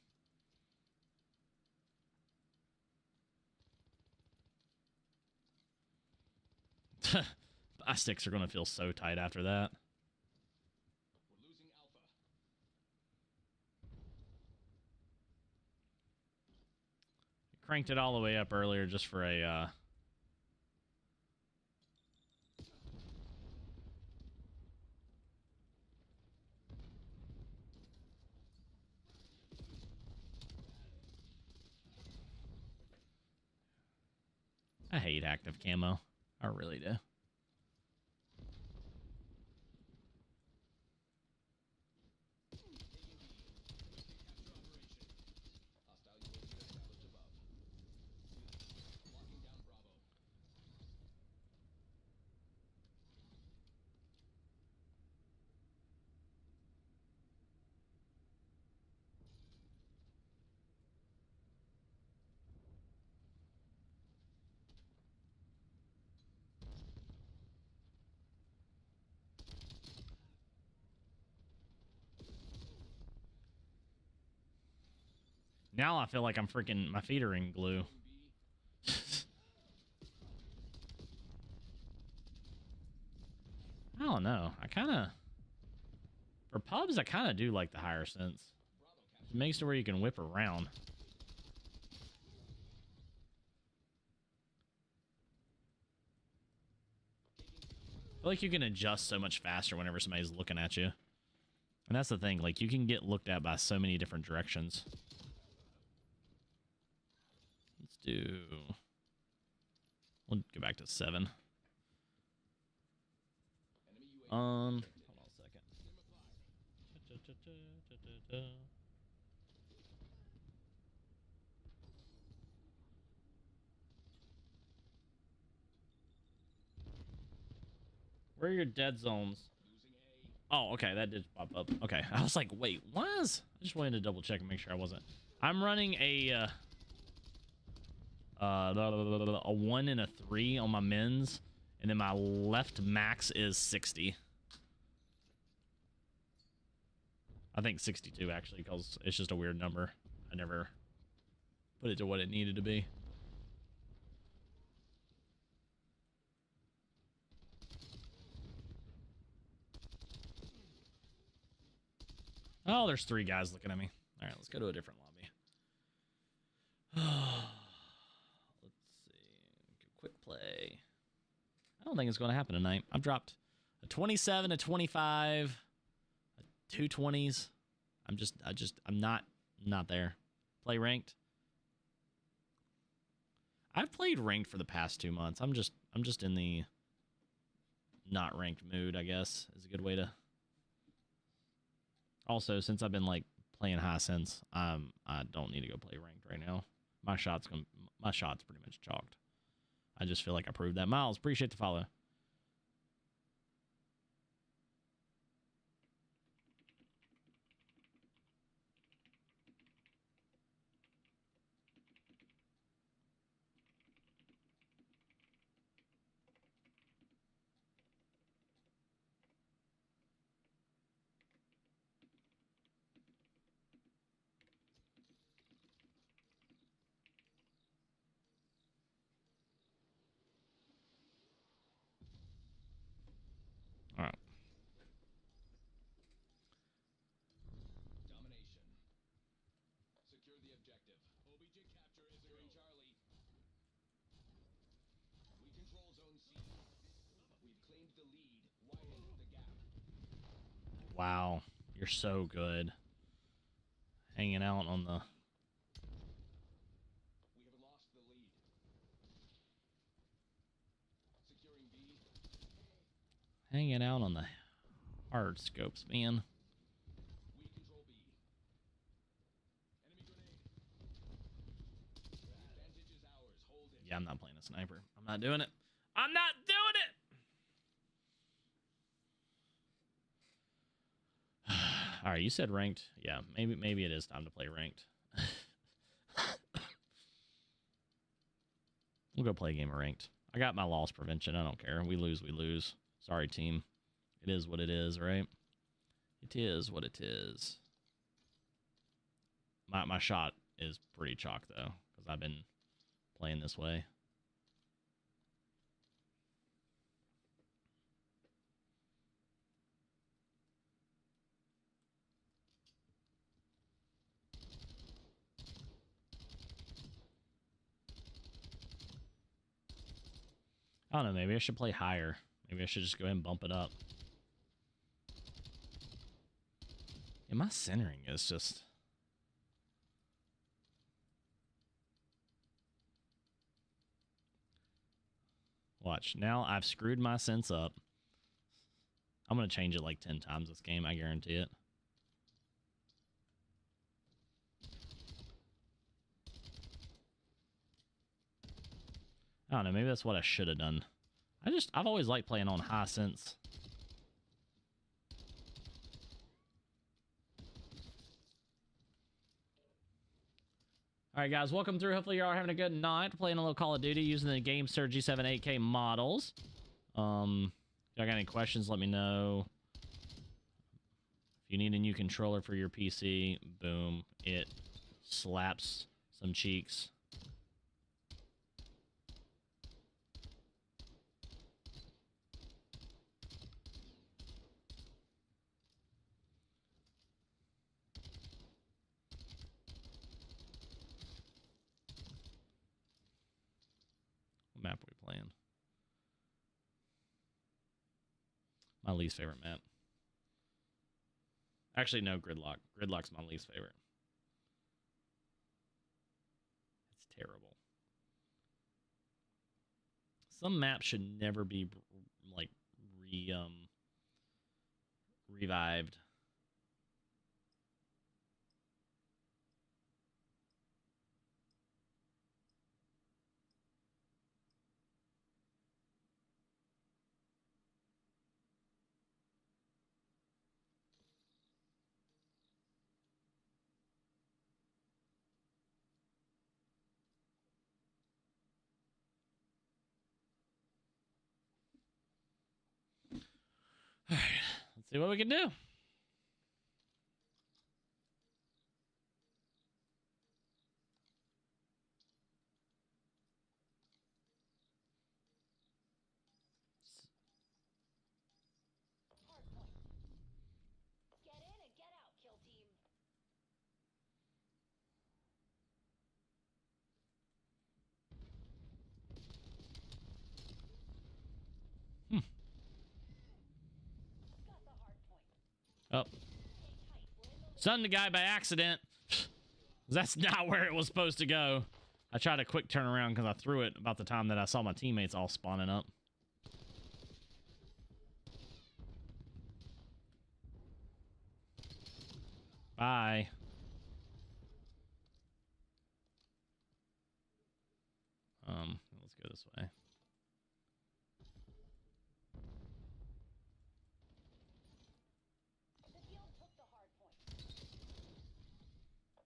My sticks are going to feel so tight after that. We're losing Alpha. Cranked it all the way up earlier just for a... I hate active camo. I really do. Hostile UAV established above. Locking down Bravo. Now I feel like I'm freaking... My feet are in glue. B. I don't know. I kind of... For pubs, I kind of do like the higher sense. Bravo capture. It makes it where you can whip around. I feel like you can adjust so much faster whenever somebody's looking at you. And that's the thing. Like, you can get looked at by so many different directions. Let's do... We'll go back to 7. Enemy UAV. Hold on a second. Where are your dead zones? Losing A. Oh, okay, that did pop up. Okay, I was like, wait, was? I just wanted to double check and make sure I wasn't. I'm running a 1 and a 3 on my mins, and then my left max is 60. I think 62 actually, because it's just a weird number. I never Put it to what it needed to be. Oh, there's 3 guys looking at me. All right, let's go to a different lobby. Let's see. Quick play. I don't think it's going to happen tonight. I've dropped a 27, a 25, a 220s. I'm not there. Play ranked. I've played ranked for the past 2 months. I'm just in the not ranked mood, I guess, is a good way to. Also, since I've been like playing high sense, I don't need to go play ranked right now. My shot's pretty much chalked. I just feel like I proved that. Miles, appreciate the follow. All right. Domination. Secure the objective. OBJ capture is securing Charlie. We control Zone C. We've claimed the lead. Widen the gap. Wow, you're so good. Hanging out on the. We have lost the lead. Securing B. Hanging out on the hard scopes, man. We control B. Enemy grenade. Advantage is ours. Hold it. Yeah, I'm not playing a sniper. I'm not doing it. I'm not doing it. All right, you said ranked. Yeah, maybe it is time to play ranked. We'll go play a game of ranked. I got my loss prevention. I don't care. We lose, we lose. Sorry, team. It is what it is, right? It is what it is. My shot is pretty chalk, though, because I've been playing this way. I don't know. Maybe I should play higher. Maybe I should just go ahead and bump it up. Yeah, my centering is just... Watch. Now I've screwed my sense up. I'm going to change it like 10 times this game. I guarantee it. I don't know. Maybe that's what I should have done. I've always liked playing on high sense. All right, guys, welcome through. Hopefully, you are having a good night. Playing a little Call of Duty using the Gamesir G7 8K models. If y'all got any questions, let me know. If you need a new controller for your PC, boom, it slaps some cheeks. What map are we playing? My least favorite map. Actually, no, Gridlock. Gridlock's my least favorite. It's terrible. Some maps should never be like revived. All right, let's see what we can do. Got the hard point. Oh. Stay tight. We're in the lead. Stunned the guy by accident. That's not where it was supposed to go. I tried a quick turnaround because I threw it about the time that I saw my teammates all spawning up. Bye. Let's go this way. The guild took the hard point.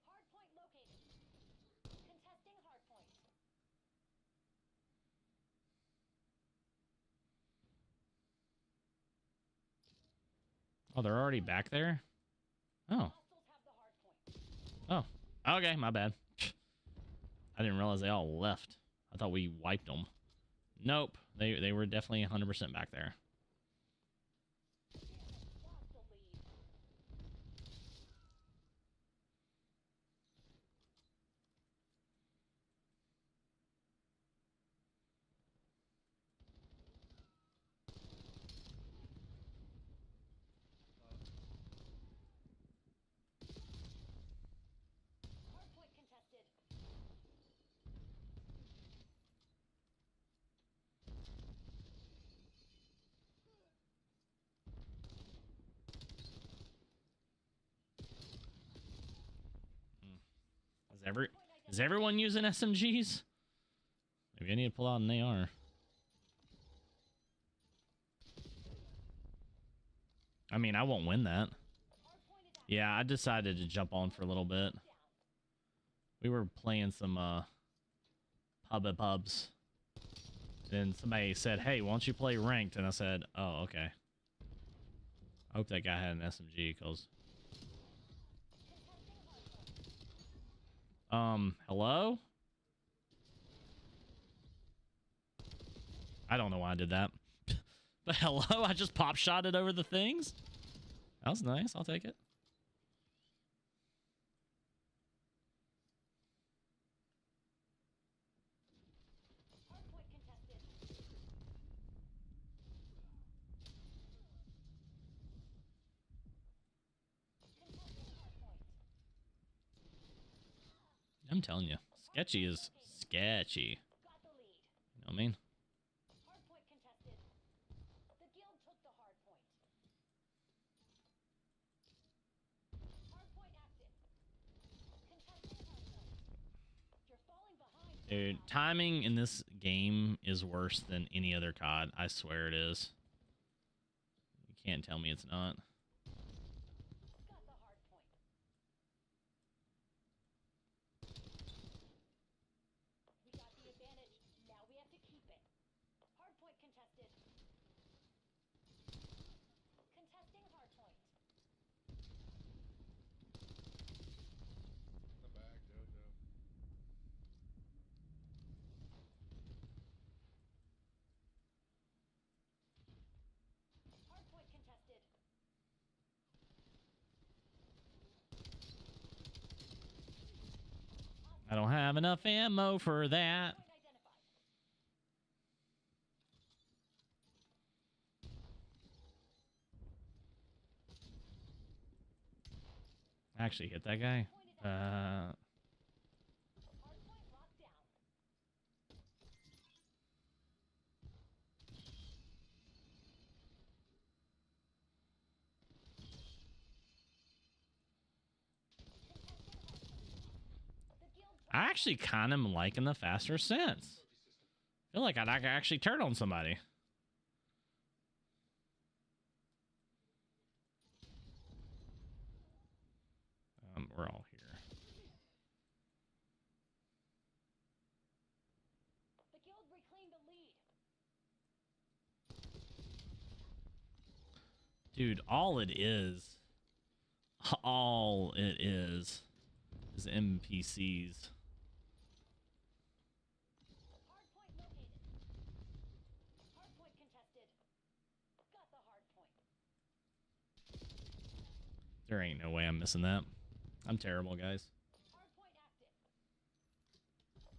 Hard point located. Contesting hard point. Oh, they're already back there? Oh. Hostiles have the hard point. Oh. Okay, my bad. I didn't realize they all left. I thought we wiped them. Nope. They were definitely 100% back there. Lost the lead. Hard point contested. Is everyone using SMGs? Maybe I need to pull out an AR. I mean, I won't win that. Hard point is out. Yeah, I decided to jump on for a little bit. Down. We were playing some pubs. Then somebody said, "Hey, why don't you play ranked?" And I said, "Oh, okay." I hope that guy had an SMG, cause Contesting hard point. hello? I don't know why I did that. But hello, I just pop shot it over the things. That was nice. I'll take it. Hard point contested. Contesting hard point. I'm telling you, sketchy is sketchy. Got the lead. You know what I mean? Hard point contested. The guild took the hard point. Hard point active. Contesting hard point. You're falling behind. Dude, timing in this game is worse than any other COD. I swear it is. You can't tell me it's not. Got the hard point. We got the advantage. Now we have to keep it. Hard point contested. Contesting hard point. The back, Jojo. Hard point contested. I don't have enough ammo for that. Point identified. I actually hit that guy. Point is out. Hard point locked down. Contesting hard point. The guild took I actually kind of am liking the faster sense. I feel like I could actually turn on somebody. We're all here. the guild reclaimed the lead. Dude, all it is NPCs. Hard point located. Hard point contested. Got the hard point. There ain't no way I'm missing that. I'm terrible, guys. Hard point active.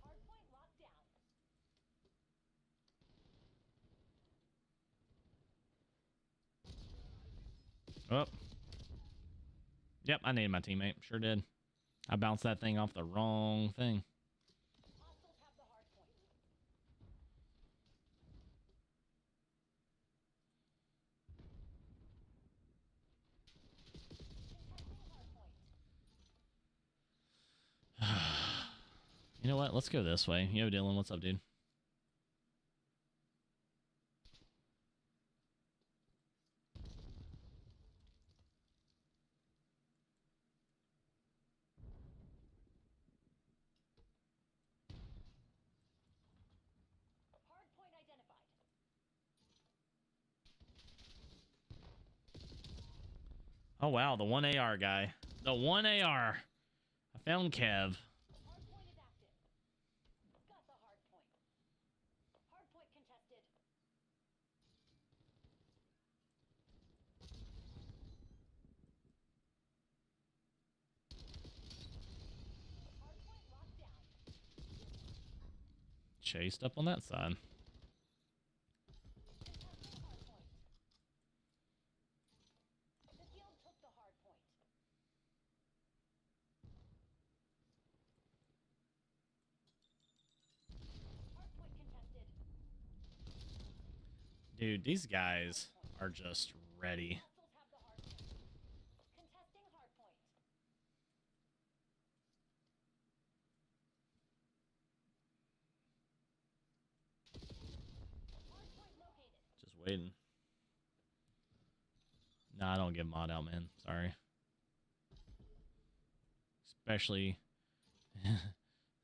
Hard point locked down. Oh. Yep, I needed my teammate. Sure did. I bounced that thing off the wrong thing. Hostiles have the hard point. Contesting hard point. You know what? Let's go this way. Yo, Dylan, what's up, dude? Hard point identified. Oh, wow. The 1 AR guy. The 1 AR. I found Kev. Hard point is active. Got the hard point. Hard point contested. Hard point locked down. Chased up on that side. Contesting hard point. The guild took the hard point. Hard point contested. Dude, these guys are just ready. Hostiles have the hard point. Contesting hard point. Hard point located. Just waiting. Nah, I don't give mod out, man. Sorry. Especially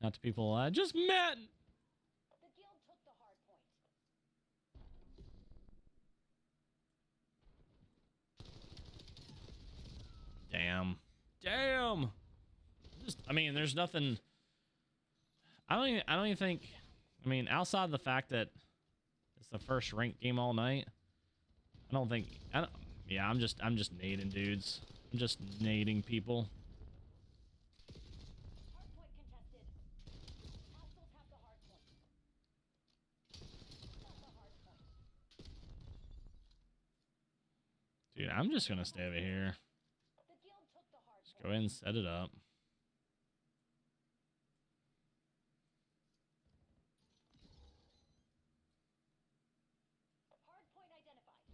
not to people I just met. The guild took the hard point. Damn. Damn. Just, I mean, there's nothing. I don't even think. I mean, outside of the fact that it's the first ranked game all night, I don't think. Yeah, I'm just nading dudes. I'm just nading people. Hard point contested. Hostiles have the hard point. Got the hard point. Dude, I'm just gonna stay over here. The guild took the hard Just point. go ahead and set it up. Hard point identified.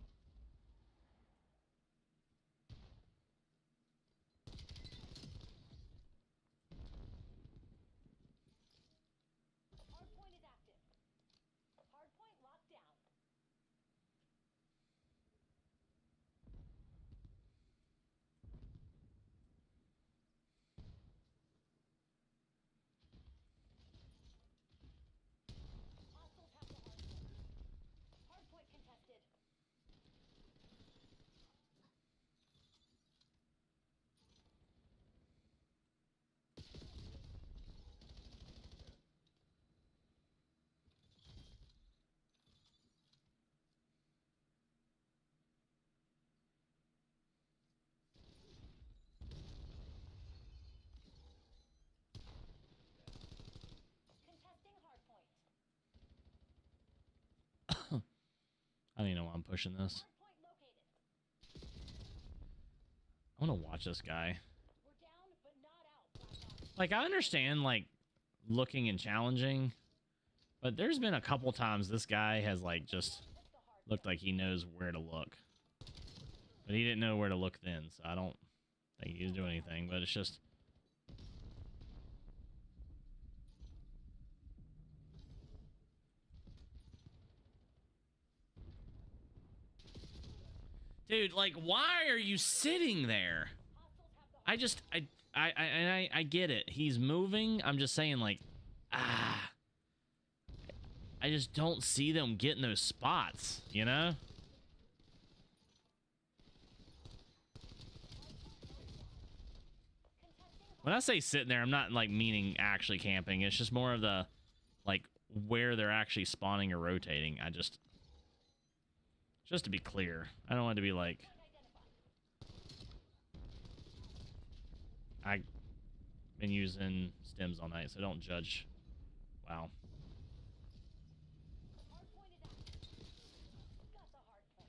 Hard point is active. Hard point locked down. Hostiles have the hard point. Hard point contested. Contesting hard point. I don't even know why I'm pushing this. Hard point located. I want to watch this guy. We're down, but not out, Black Ops. Like, I understand, like, looking and challenging, but there's been a couple times this guy has, like, just Took the hard looked like he knows where to look. But he didn't know where to look then, so I don't think he was doing anything, but it's just... Dude, like, why are you sitting there? Hostiles have the hard I just, I get it. He's moving. I'm just saying, like, I just don't see them getting those spots, you know? contesting When I say sitting there, I'm not, like, meaning actually camping. It's just more of the, like, where they're actually spawning or rotating. I just to be clear, I don't want it to be like, point identified. I've been using stems all night, so don't judge. Wow. Hard point is active. Got the hard point.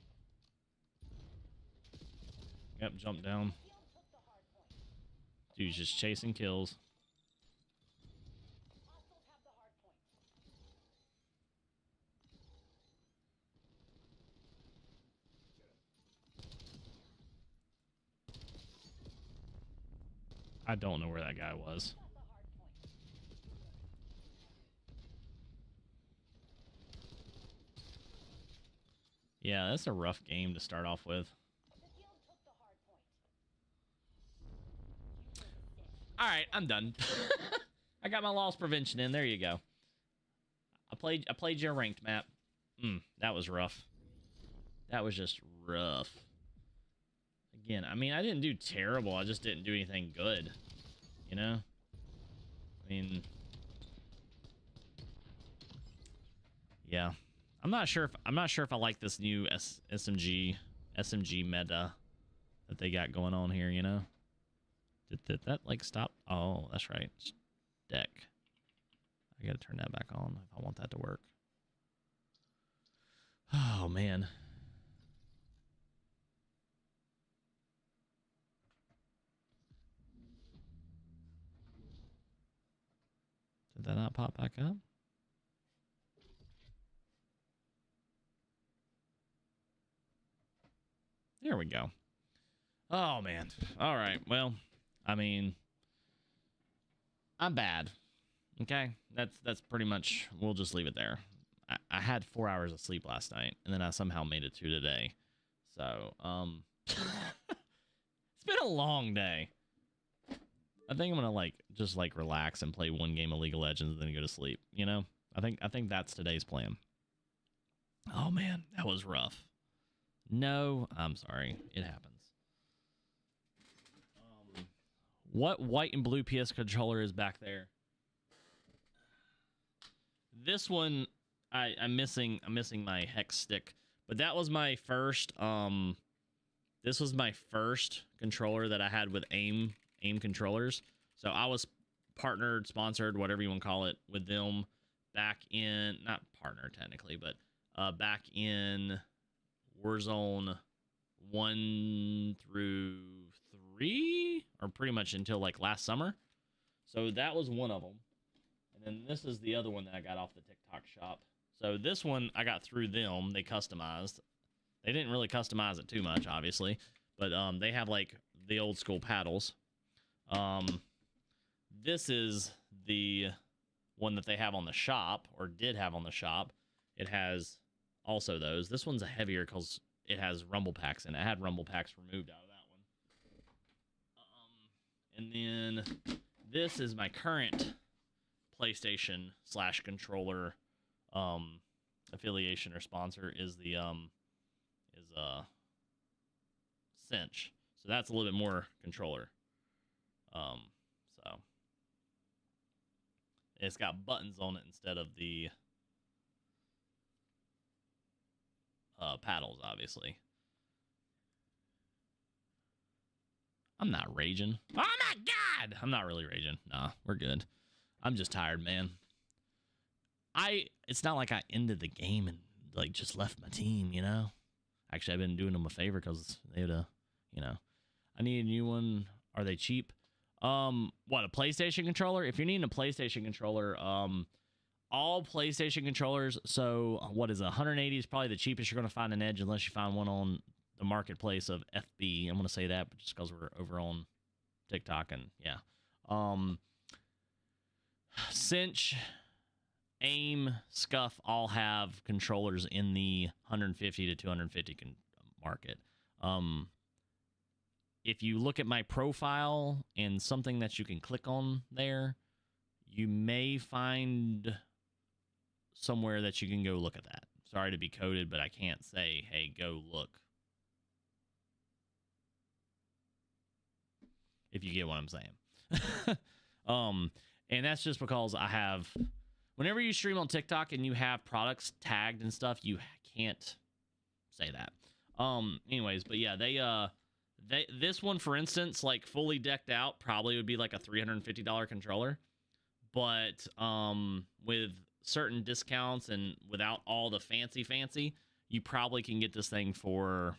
Yep, jump down. Field took the hard point. Dude's just chasing kills. Hostiles have the hard point. I don't know where that guy was. Got the hard point. Yeah, that's a rough game to start off with. The field took the hard point. You win, Stitch. All right, I'm done. I got my loss prevention in. There you go. I played your ranked map. That was rough. That was just rough. Again, I mean, I didn't do terrible. I just didn't do anything good. You know? I mean, yeah. I'm not sure if I like this new SMG meta that they got going on here, you know? Did that like stop? Oh, that's right. It's deck. I gotta turn that back on if I want that to work. Oh man. Did that not pop back up? There we go. Oh man. All right. Well, I mean, I'm bad. Okay, that's pretty much. We'll just leave it there. I had 4 hours of sleep last night, and then I somehow made it through today. So, it's been a long day. I think I'm gonna just relax and play one game of League of Legends and then go to sleep. You know, I think that's today's plan. Oh man, that was rough. No, I'm sorry. It happens. What white and blue PS controller is back there? This one, I'm missing my hex stick, but that was my first. This was my first controller that I had with aim controllers. So I was partnered, sponsored, whatever you want to call it, with them back in, not partner technically, but back in Warzone 1 through 3, or pretty much until like last summer. So that was one of them. And then this is the other one that I got off the TikTok shop. So this one I got through them. They customized. They didn't really customize it too much, obviously. But they have like the old school paddles. This is the one that they have on the shop, or did have on the shop. It has also those. This one's a heavier because it has rumble packs in it. I had rumble packs removed out of that one. And then this is my current PlayStation / controller affiliation or sponsor is the Cinch. So that's a little bit more controller. So it's got buttons on it instead of the paddles, obviously. I'm not raging. Oh my god! I'm not really raging. Nah, we're good. I'm just tired, man. It's not like I ended the game and like just left my team, you know? Actually, I've been doing them a favor because they had I need a new one. Are they cheap? What, a PlayStation controller? If you're needing a PlayStation controller, all PlayStation controllers, so what is it, 180 is probably the cheapest you're going to find an Edge unless you find one on the marketplace of FB. I'm going to say that just because we're over on TikTok and yeah. Cinch, Aim, Scuff all have controllers in the 150 to 250 market. If you look at my profile and something that you can click on there, you may find somewhere that you can go look at that. Sorry to be coded, but I can't say, hey, go look. If you get what I'm saying. And that's just because I have, whenever you stream on TikTok and you have products tagged and stuff, you can't say that. Anyways, but yeah, this one, for instance, like fully decked out, probably would be like a $350 controller. But with certain discounts and without all the fancy, you probably can get this thing for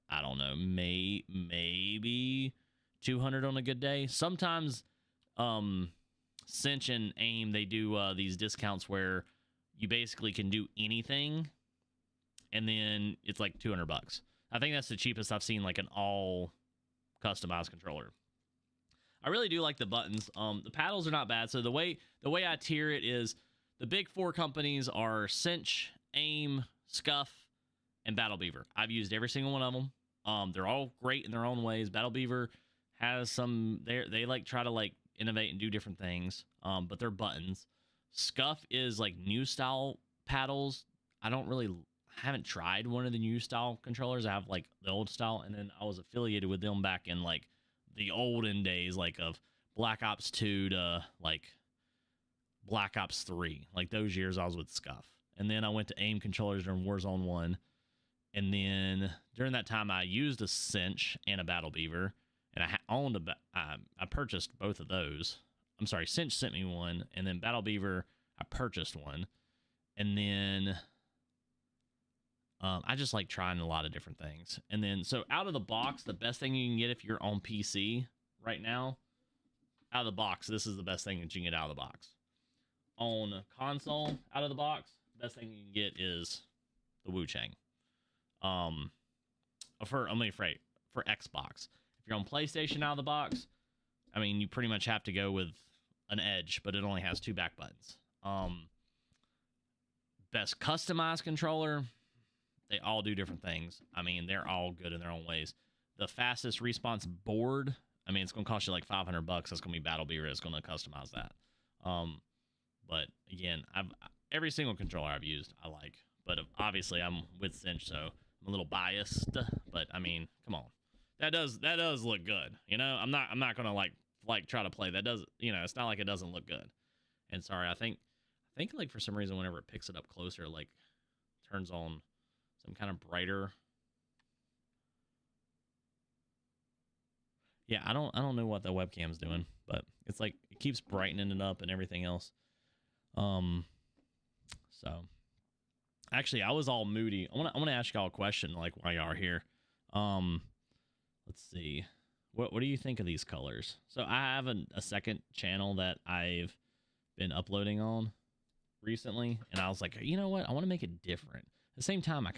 I don't know, maybe 200 on a good day. Sometimes Cinch and Aim, they do these discounts where you basically can do anything, and then it's like 200 bucks. I think that's the cheapest I've seen, like an all customized controller. I really do like the buttons. The paddles are not bad. So the way I tier it is the big 4 companies are Cinch, Aim, Scuff, and Battle Beaver. I've used every single one of them. They're all great in their own ways. Battle Beaver has some, they like try to like innovate and do different things, but they're buttons. Scuff is like new style paddles. I haven't tried one of the new style controllers. I have like the old style, and then I was affiliated with them back in like the olden days, like of Black Ops 2 to like Black Ops 3. Like those years I was with Scuff. And then I went to Aim controllers during Warzone 1. And then during that time, I used a Cinch and a Battle Beaver, and I purchased both of those. I'm sorry, Cinch sent me one, and then Battle Beaver, I purchased one. And then I just like trying a lot of different things. And then, so out of the box, the best thing you can get if you're on PC right now, out of the box, this is the best thing that you can get out of the box. On console, out of the box, best thing you can get is the Wu Chang. For Xbox. If you're on PlayStation out of the box, I mean, you pretty much have to go with an Edge, but it only has 2 back buttons. Best customized controller, they all do different things. I mean, they're all good in their own ways. The fastest response board, I mean, it's going to cost you like $500. That's going to be Battle Beaver. It's going to customize that. But again, every single controller I've used, I like. But obviously, I'm with Cinch, so I'm a little biased. But I mean, come on, that does look good. You know, I'm not going to like try to play that. Does, you know, it's not like it doesn't look good. And sorry, I think like for some reason, whenever it picks it up closer, like turns on some kind of brighter. Yeah, I don't know what the webcam's doing, but it's like it keeps brightening it up and everything else. So actually, I was all moody. I want to ask y'all a question, like while y'all are here. Let's see. What do you think of these colors? So I have a second channel that I've been uploading on recently, and I was like, you know what? I want to make it different. At the same time, I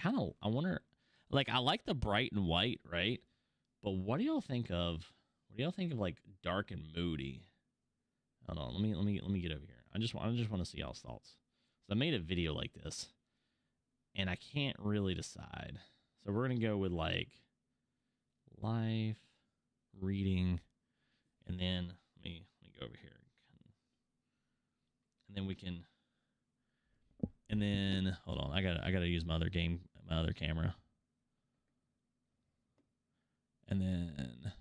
wonder, like, I like the bright and white, right? But what do y'all think of? What do y'all think of like dark and moody? Hold on, let me get over here. I just want to see y'all's thoughts. So I made a video like this, and I can't really decide. So we're gonna go with like life, reading, and then let me go over here, and then we can. And then hold on, I gotta use my other camera. And then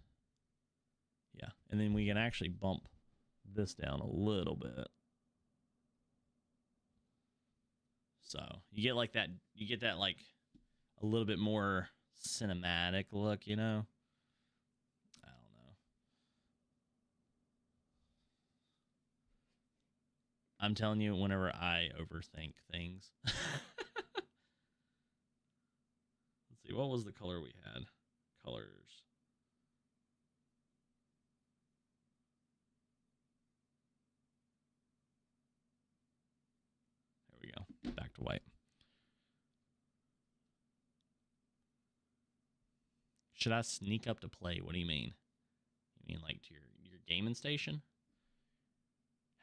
yeah, and then we can actually bump this down a little bit. So you get like that, like a little bit more cinematic look, you know? I don't know. I'm telling you, whenever I overthink things. Let's see, what was the color we had? Colors. There we go. Back to white. Should I sneak up to play? What do you mean? You mean like to your gaming station?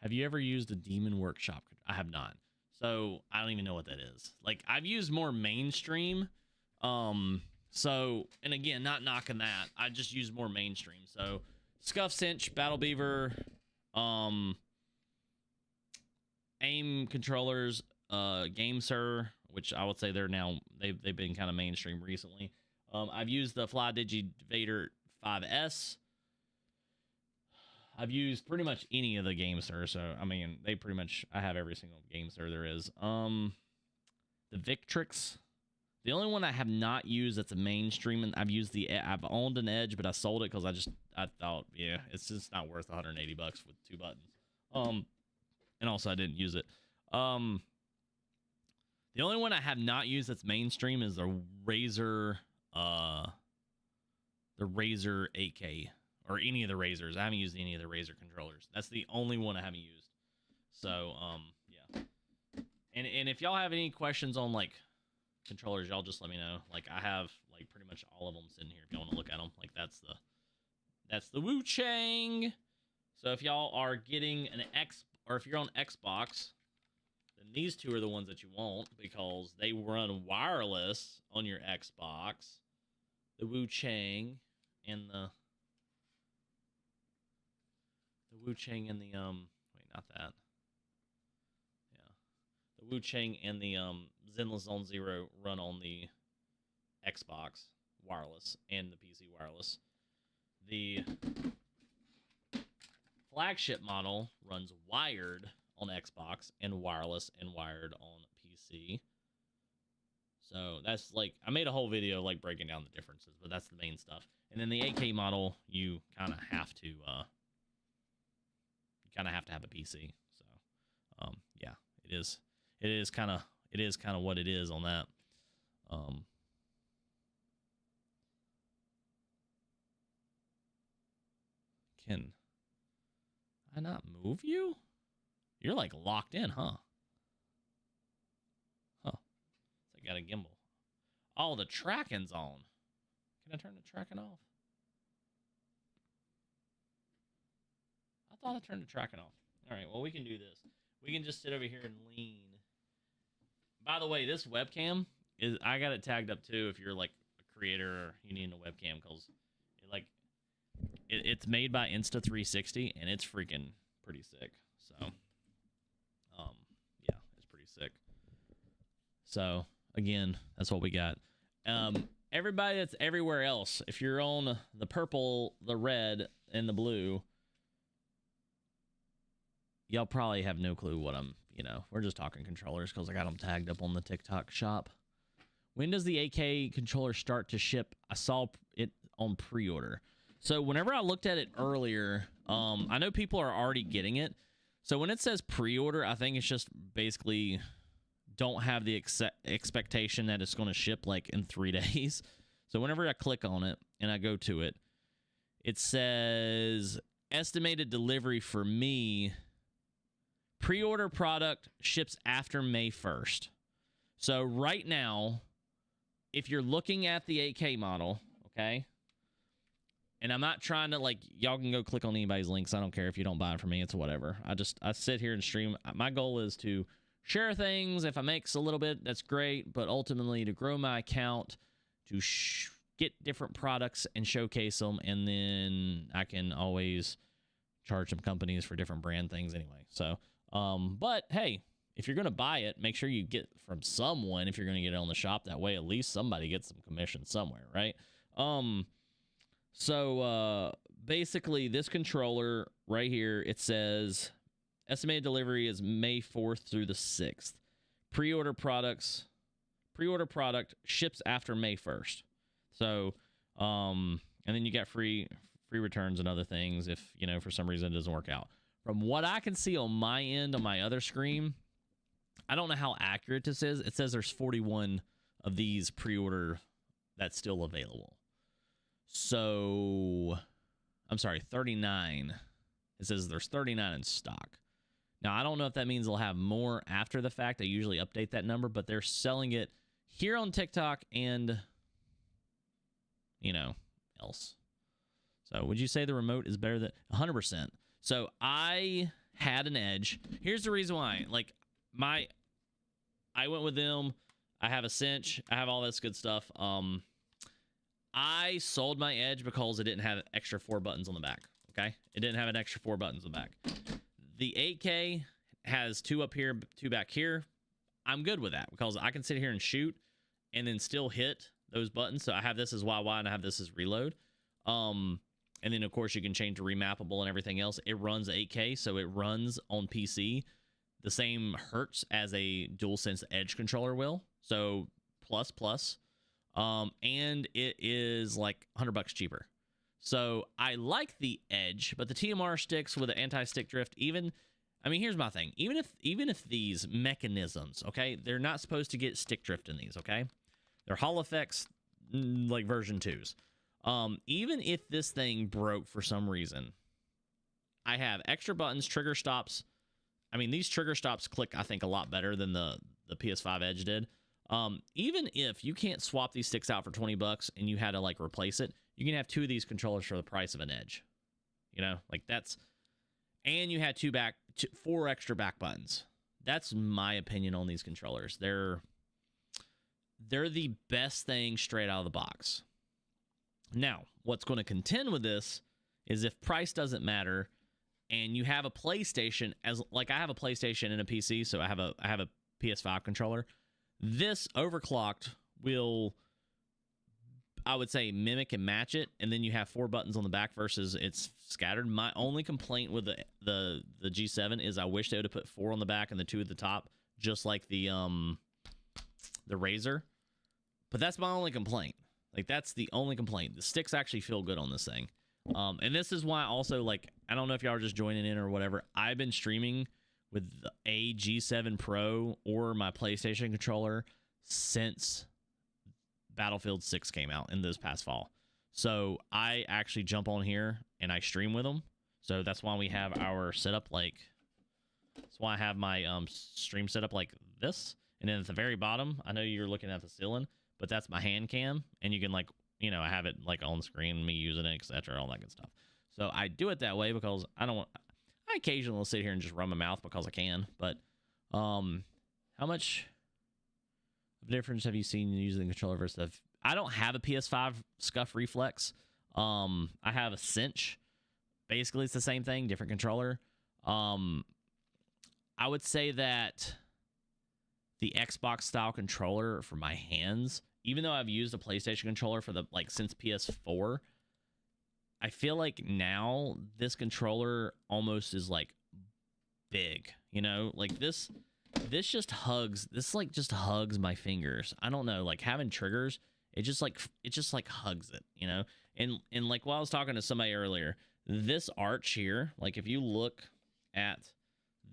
Have you ever used a Demon Workshop? I have not. So I don't even know what that is. Like, I've used more mainstream. So, and again, not knocking that. I just use more mainstream. So Scuff, Cinch, Battle Beaver, Aim controllers, Gamesir, which I would say they've been kind of mainstream recently. I've used the Fly Digivator 5S. I've used pretty much any of the Gamesir, so I mean, I have every single Gamesir there is. The Victrix. The only one I have not used that's a mainstream, and I've owned an Edge, but I sold it because I thought, yeah, it's just not worth $180 with 2 buttons. And also I didn't use it. The only one I have not used that's mainstream is the Razer the Razer 8K or any of the Razers. I haven't used any of the Razer controllers. That's the only one I haven't used. So, yeah. And if y'all have any questions on like controllers, y'all just let me know. Like I have like pretty much all of them sitting here if y'all want to look at them. Like that's the Wu Chang. So if y'all are getting an or if you're on Xbox, then these two are the ones that you want because they run wireless on your Xbox. The Wu Chang and the Wu Chang and the wait, not that. Yeah. The Wu Chang and the Zenless Zone Zero run on the Xbox wireless and the PC wireless. The flagship model runs wired on Xbox and wireless and wired on PC. So that's like, I made a whole video like breaking down the differences, but that's the main stuff. And then the 8K model, you kind of have to, have a PC. So, yeah, it is kind of what it is on that. Can I not move you? You're like locked in, huh? Huh. So I got a gimbal. Oh, the tracking's on. Can I turn the tracking off? I thought I turned the tracking off. All right, well, we can do this. We can just sit over here and lean. By the way, this webcam, I got it tagged up too if you're like a creator or you need a webcam because it's made by Insta360 and it's freaking pretty sick. So, yeah, it's pretty sick. So, again, that's what we got. Everybody that's everywhere else, if you're on the purple, the red, and the blue, y'all probably have no clue what we're just talking controllers because I got them tagged up on the TikTok shop. When does the 8K controller start to ship? I saw it on pre-order. So whenever I looked at it earlier, I know people are already getting it. So when it says pre-order, I think it's just basically don't have the expectation that it's going to ship like in 3 days. So whenever I click on it and I go to it, it says estimated delivery for me, pre-order product ships after May 1st. So right now, if you're looking at the 8K model, okay, and I'm not trying to, like, y'all can go click on anybody's links. I don't care if you don't buy it from me. It's whatever. I sit here and stream. My goal is to share things. If I make a little bit, that's great. But ultimately, to grow my account, to get different products and showcase them. And then I can always charge some companies for different brand things anyway. So, but, hey, if you're going to buy it, make sure you get from someone if you're going to get it on the shop. That way, at least somebody gets some commission somewhere, right? So, basically, this controller right here, it says estimated delivery is May 4th through the 6th. Pre-order product ships after May 1st. So, and then you got free returns and other things if, for some reason it doesn't work out. From what I can see on my end, on my other screen, I don't know how accurate this is. It says there's 41 of these pre-order that's still available. So, I'm sorry, 39. It says there's 39 in stock. Now, I don't know if that means they'll have more after the fact. I usually update that number, but they're selling it here on TikTok and, else. So, would you say the remote is better than 100%? So, I had an Edge. Here's the reason why. Like, I went with them. I have a cinch. I have all this good stuff. I sold my Edge because it didn't have extra 4 buttons on the back, okay? It didn't have an extra 4 buttons on the back. The 8K has 2 up here, 2 back here. I'm good with that because I can sit here and shoot and then still hit those buttons. So I have this as YY and I have this as reload. And then, of course, you can change to remappable and everything else. It runs 8K, so it runs on PC the same hertz as a DualSense Edge controller will. So plus. And it is like $100 cheaper. So I like the Edge, but the TMR sticks with the anti-stick drift, here's my thing. Even if these mechanisms, okay, they're not supposed to get stick drift in these, okay? They're Hall effects like version 2s. Even if this thing broke for some reason, I have extra buttons, trigger stops. I mean, these trigger stops click, I think, a lot better than the PS5 Edge did. Even if you can't swap these sticks out for 20 bucks and you had to like replace it, you can have 2 of these controllers for the price of an Edge. You know, like that's, and you had 4 extra back buttons. That's my opinion on these controllers. They're the best thing straight out of the box. Now, what's going to contend with this is if price doesn't matter and you have a PlayStation, as like I have a PlayStation and a PC, so I have a PS5 controller. This overclocked will, I would say, mimic and match it, and then you have 4 buttons on the back versus it's scattered. My only complaint with the G7 is I wish they would have put 4 on the back and the 2 at the top, just like the Razer. But that's my only complaint. Like, that's the only complaint. The sticks actually feel good on this thing. And this is why also, like, I don't know if y'all are just joining in or whatever. I've been streaming with a G7 Pro or my PlayStation controller since Battlefield 6 came out in this past fall. So I actually jump on here and I stream with them. So that's why we have our setup like, that's why I have my stream set up like this. And then at the very bottom, I know you're looking at the ceiling, but that's my hand cam, and you can, like, you know, I have it like on screen, me using it, etc., all that good stuff. So I do it that way because I don't want, I occasionally will sit here and just run my mouth because I can. But how much of a difference have you seen using the controller versus the, I don't have a PS5 scuff reflex. I have a cinch. Basically it's the same thing, different controller. I would say that the Xbox style controller for my hands, even though I've used a PlayStation controller for the, like, since PS4, I feel like now this controller almost is like big, you know, like this just hugs, this like just hugs my fingers. I don't know, like having triggers, it just like hugs it, you know? And like while I was talking to somebody earlier, this arch here, like if you look at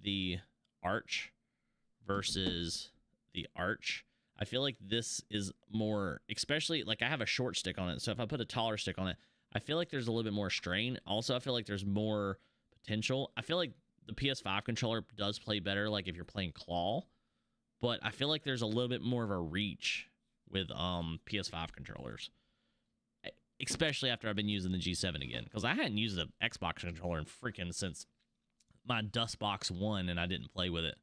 the arch versus the arch, I feel like this is more, especially like I have a short stick on it. So if I put a taller stick on it, I feel like there's a little bit more strain. Also, I feel like there's more potential. I feel like the PS5 controller does play better, like if you're playing claw, but I feel like there's a little bit more of a reach with PS5 controllers, especially after I've been using the G7 again, because I hadn't used an Xbox controller in freaking since my Dustbox 1, and I didn't play with it.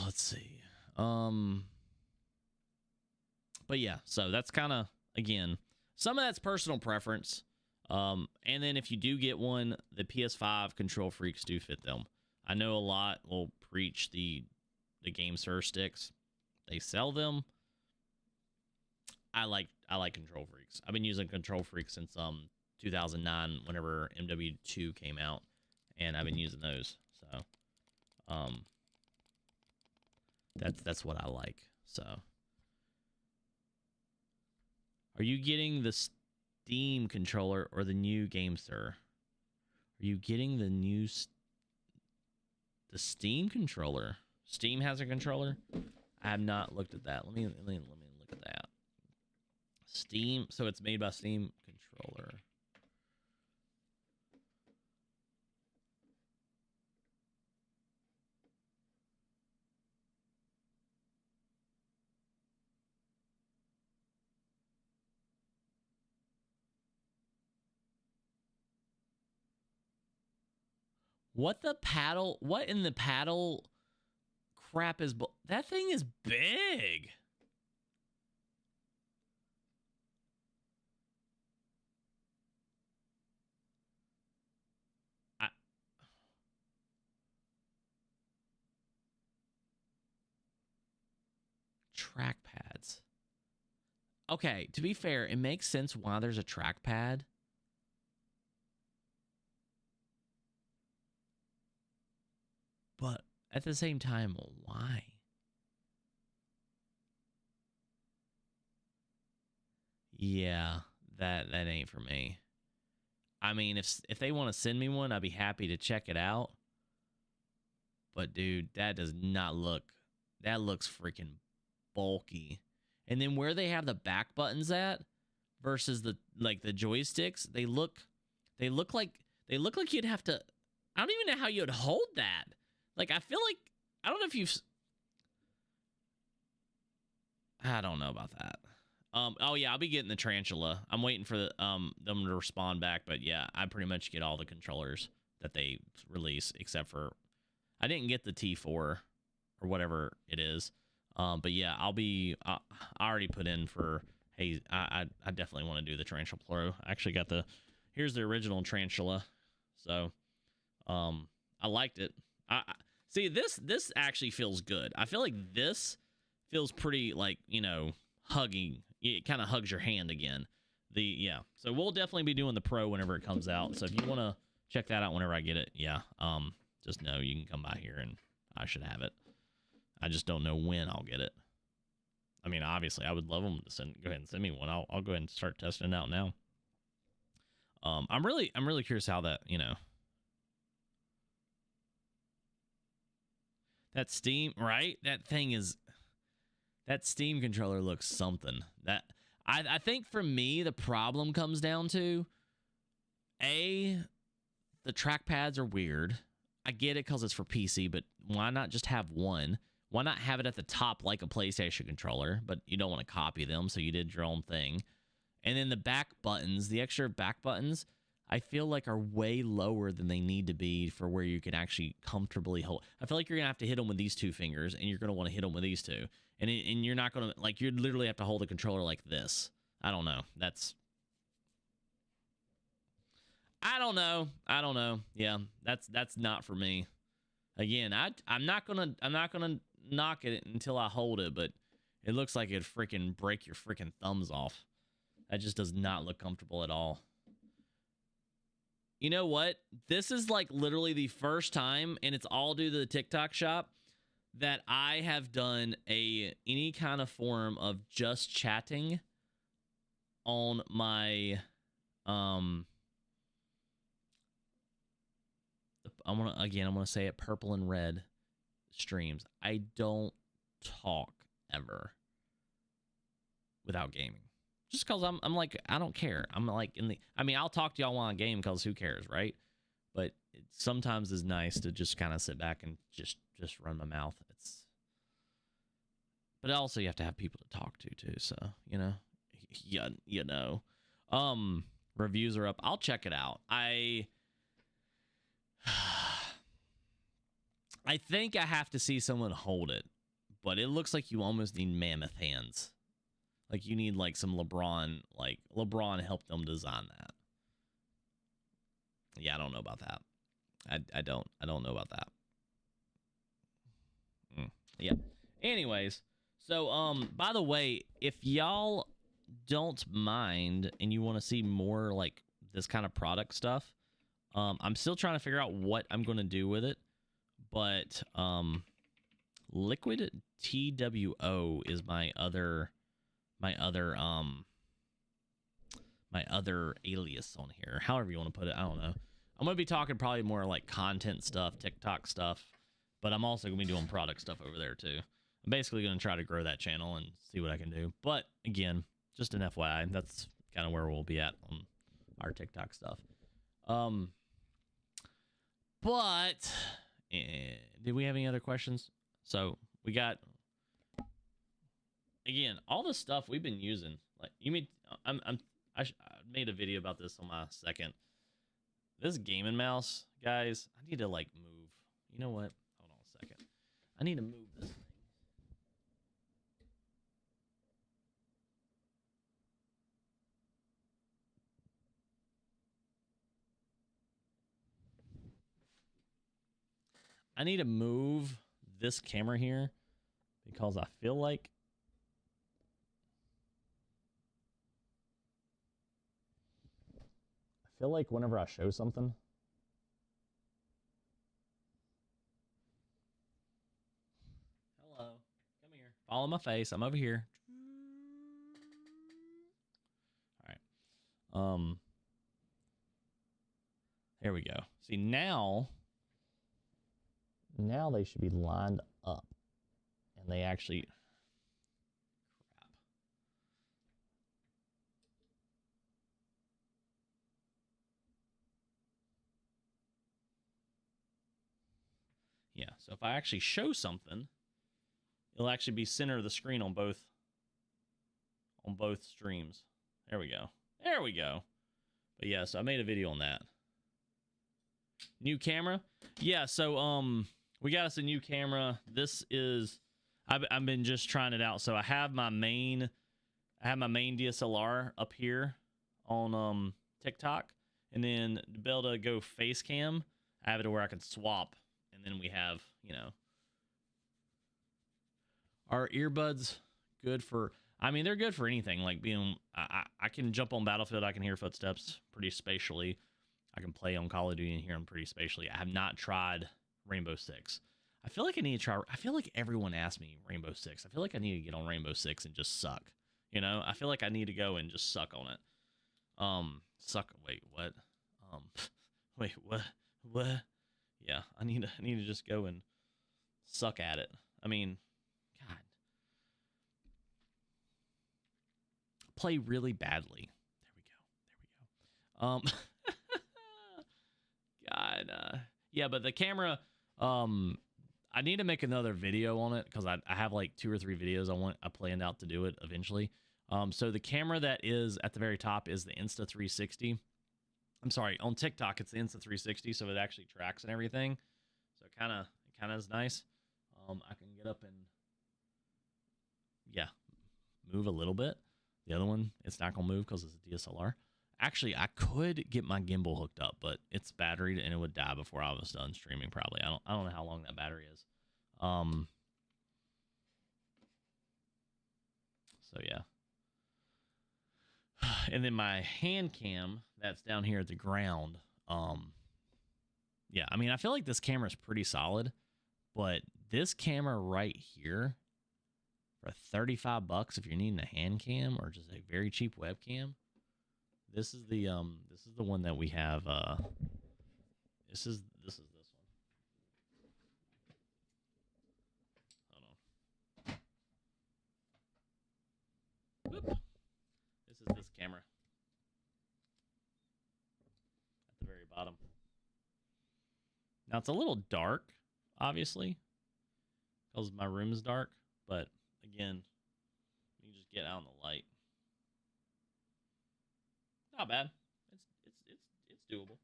Let's see. But yeah, so that's kind of, again, some of that's personal preference. And then if you do get one, the PS5 control freaks do fit them. I know a lot will preach the Gamesir sticks. They sell them. I like control freaks. I've been using control freaks since 2009, whenever MW2 came out, and I've been using those. So that's what I like. So are you getting the Steam controller or the new Gamesir? Are you getting the new the Steam controller? Steam has a controller? I have not looked at that. Let me look at that. Steam, so it's made by Steam controller. What the paddle? What in the paddle crap is that thing is big. Trackpads. Okay, to be fair, it makes sense why there's a trackpad. But at the same time, why? Yeah, that ain't for me. I mean, if they want to send me one, I'd be happy to check it out. But dude, that does not look. That looks freaking bulky. And then where they have the back buttons at versus the joysticks, they look like you'd have to. I don't even know how you'd hold that. Like, I feel like I don't know if you've. I don't know about that. Oh yeah, I'll be getting the tarantula. I'm waiting for them to respond back, but yeah, I pretty much get all the controllers that they release except for I didn't get the T4 or whatever it is. But yeah, I already put in for hey, I definitely want to do the Tarantula Pro. I actually got here's the original Tarantula. So I liked it. I see this actually feels good. I feel like this feels pretty like, you know, hugging. It kind of hugs your hand again. Yeah. So we'll definitely be doing the Pro whenever it comes out. So if you want to check that out whenever I get it, yeah. Just know you can come by here and I should have it. I just don't know when I'll get it. I mean, obviously, I would love them to go ahead and send me one. I'll go ahead and start testing it out now. I'm really curious how that, you know, that Steam, right? That Steam controller looks something. That I think for me, the problem comes down to the trackpads are weird. I get it because it's for PC, but why not just have one? Why not have it at the top like a PlayStation controller, but you don't want to copy them, so you did your own thing. And then the back buttons, the extra back buttons, I feel like are way lower than they need to be for where you can actually comfortably hold. I feel like you're going to have to hit them with these two fingers, and you're going to want to hit them with these two. And you're not going to, like, you literally have to hold the controller like this. I don't know. I don't know. Yeah, that's not for me. Again, I'm not gonna knock it until I hold it, but it looks like it'd freaking break your freaking thumbs off. That just does not look comfortable at all. You know what? This is like literally the first time, and it's all due to the TikTok shop, that I have done any kind of form of just chatting on my I'm gonna say it, purple and red streams. I don't talk ever without gaming. Just because I'm like, I don't care. I'm like I'll talk to y'all while I game because who cares, right? But it sometimes is nice to just kind of sit back and just run my mouth. But also you have to have people to talk to too. So, you know, reviews are up. I'll check it out. I think I have to see someone hold it, but it looks like you almost need mammoth hands. Like you need like some LeBron helped them design that. Yeah, I don't know about that. I don't know about that. Yeah. Anyways, so by the way, if y'all don't mind and you want to see more like this kind of product stuff, I'm still trying to figure out what I'm going to do with it. But Liquid TWO is my other alias on here. However you want to put it, I don't know. I'm going to be talking probably more like content stuff, TikTok stuff, but I'm also going to be doing product stuff over there too. I'm basically going to try to grow that channel and see what I can do. But again, just an FYI, that's kind of where we'll be at on our TikTok stuff. But did we have any other questions? So we got, again, all the stuff we've been using. Like you mean, I made a video about this on my second. This gaming mouse, guys, I need to like move. You know what? Hold on a second. I need to move this thing. I need to move this camera here because I feel like whenever I show something, hello, come here, follow my face. I'm over here. All right. Here we go. See, now they should be lined up. And they actually... Crap. Yeah, so if I actually show something, it'll actually be center of the screen on both streams. There we go. There we go. But yeah, so I made a video on that. New camera? Yeah, so we got us a new camera. This is I've been just trying it out. So I have my main DSLR up here on TikTok, and then to be able to go face cam, I have it to where I can swap, and then we have, you know, our earbuds good for, I mean, they're good for anything. Like being, I can jump on Battlefield, I can hear footsteps pretty spatially. I can play on Call of Duty and hear them pretty spatially. I have not tried Rainbow Six. I feel like I need to try. I feel like everyone asks me Rainbow Six. I feel like I need to get on Rainbow Six and just suck. You know, I feel like I need to go and just suck on it. Suck. Wait, what? Wait, what? Yeah, I need to just go and suck at it. I mean, God, play really badly. There we go. God, yeah, but the camera, I need to make another video on it because I have like 2 or 3 videos I planned out to do it eventually. So the camera that is at the very top is the Insta360. I'm sorry, on TikTok it's the Insta360, so it actually tracks and everything. So it kind of is nice. I can get up and yeah, move a little bit. The other one, it's not gonna move because it's a DSLR. Actually, I could get my gimbal hooked up, but it's batteried and it would die before I was done streaming. Probably. I don't know how long that battery is. So yeah. And then my hand cam that's down here at the ground. Yeah, I mean, I feel like this camera is pretty solid, but this camera right here for $35 if you're needing a hand cam or just a very cheap webcam. This is the one that we have. This is this one. Hold on. Whoop. This is this camera at the very bottom. Now it's a little dark, obviously, because my room is dark. But again, you just get out in the light. Not bad. It's doable.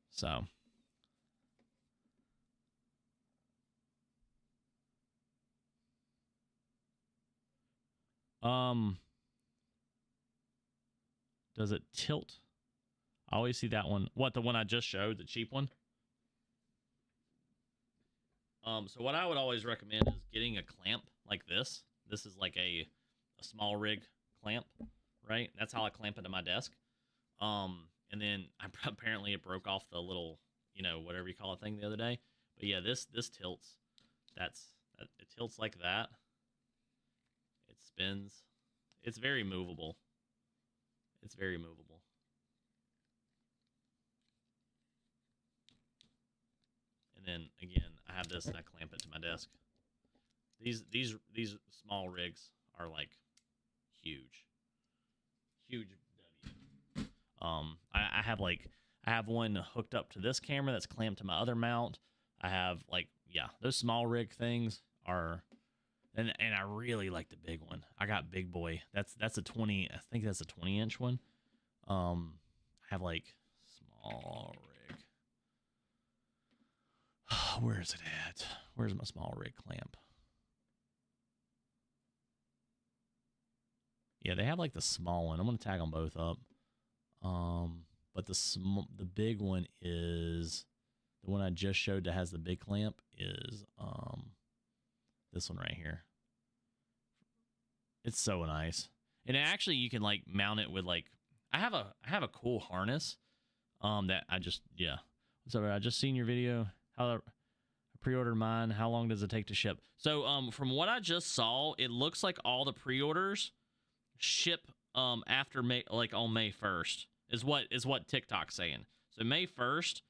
So does it tilt? I always see that one. What, the one I just showed, the cheap one? So what I would always recommend is getting a clamp like this. This is like a small rig clamp, right? That's how I clamp it to my desk. And then apparently it broke off the little, you know, whatever you call it thing the other day. But yeah, this tilts. It tilts like that. It spins. It's very movable. It's very movable. And then again, I have this and I clamp it to my desk. These small rigs are like huge. Huge W. I have one hooked up to this camera that's clamped to my other mount. I have like, yeah, those small rig things are, and I really like the big one. I got big boy. That's a 20. I think that's a 20-inch one. I have like small rig. Where is it at? Where's my small rig clamp? Yeah, they have like the small one. I'm gonna tag them both up. But the big one is the one I just showed that has the big clamp is this one right here. It's so nice. And actually you can like mount it with like I have a cool harness that I just, yeah. What's up? I just seen your video. How I pre-ordered mine. How long does it take to ship? So from what I just saw, it looks like all the pre-orders ship after May, like on May 1st is what TikTok's saying. So May 1st,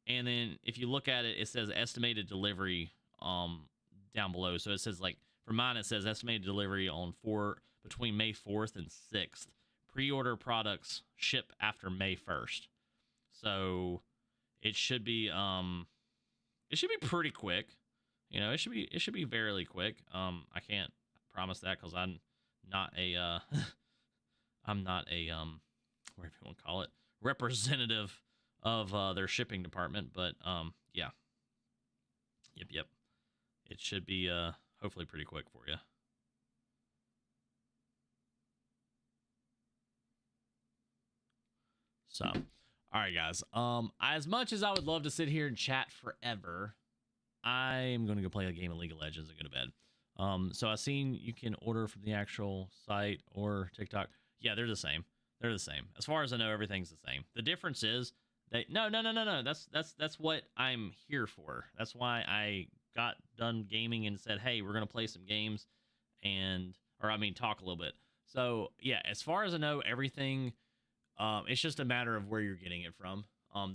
and then if you look at it, it says estimated delivery down below. So it says, like, for mine, it says estimated delivery on between May 4th and 6th. Pre-order products ship after May 1st. So it should be pretty quick. You know, it should be fairly quick. I can't promise that because I'm not a whatever you want to call it, representative of their shipping department, but yeah. Yep. It should be hopefully pretty quick for you. So, all right, guys. As much as I would love to sit here and chat forever, I'm going to go play a game of League of Legends and go to bed. So I've seen you can order from the actual site or TikTok. Yeah, they're the same. They're the same. As far as I know, everything's the same. The difference is that no. That's what I'm here for. That's why I got done gaming and said, hey, we're going to play some games talk a little bit. So yeah, as far as I know, everything, it's just a matter of where you're getting it from.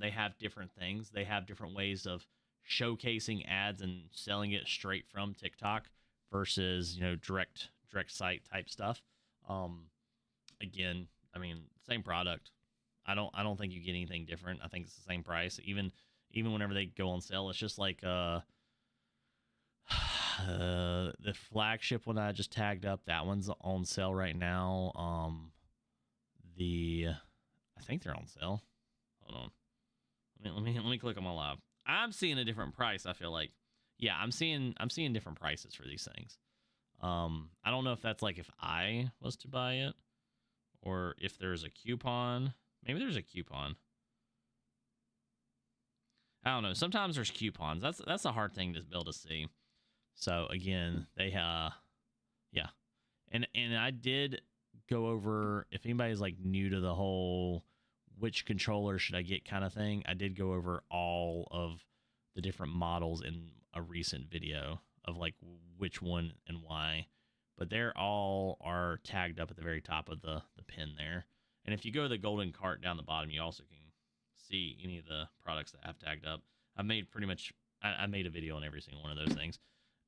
They have different things. They have different ways of showcasing ads and selling it straight from TikTok versus, direct site type stuff. Again, I mean, same product. I don't think you get anything different. I think it's the same price. Even whenever they go on sale, it's just like the flagship one I just tagged up. That one's on sale right now. I think they're on sale. Hold on. Let me click on my live. I'm seeing a different price. I feel like, yeah, I'm seeing different prices for these things. I don't know if that's like if I was to buy it or if there's a coupon. Maybe there's a coupon. I don't know. Sometimes there's coupons. That's a hard thing to be able to see. So again, they yeah. And I did go over, if anybody's like new to the whole which controller should I get kind of thing, I did go over all of the different models in a recent video of like which one and why. But they're all are tagged up at the very top of the pin there. And if you go to the golden cart down the bottom, you also can see any of the products that I have tagged up. I've made I made a video on every single one of those things.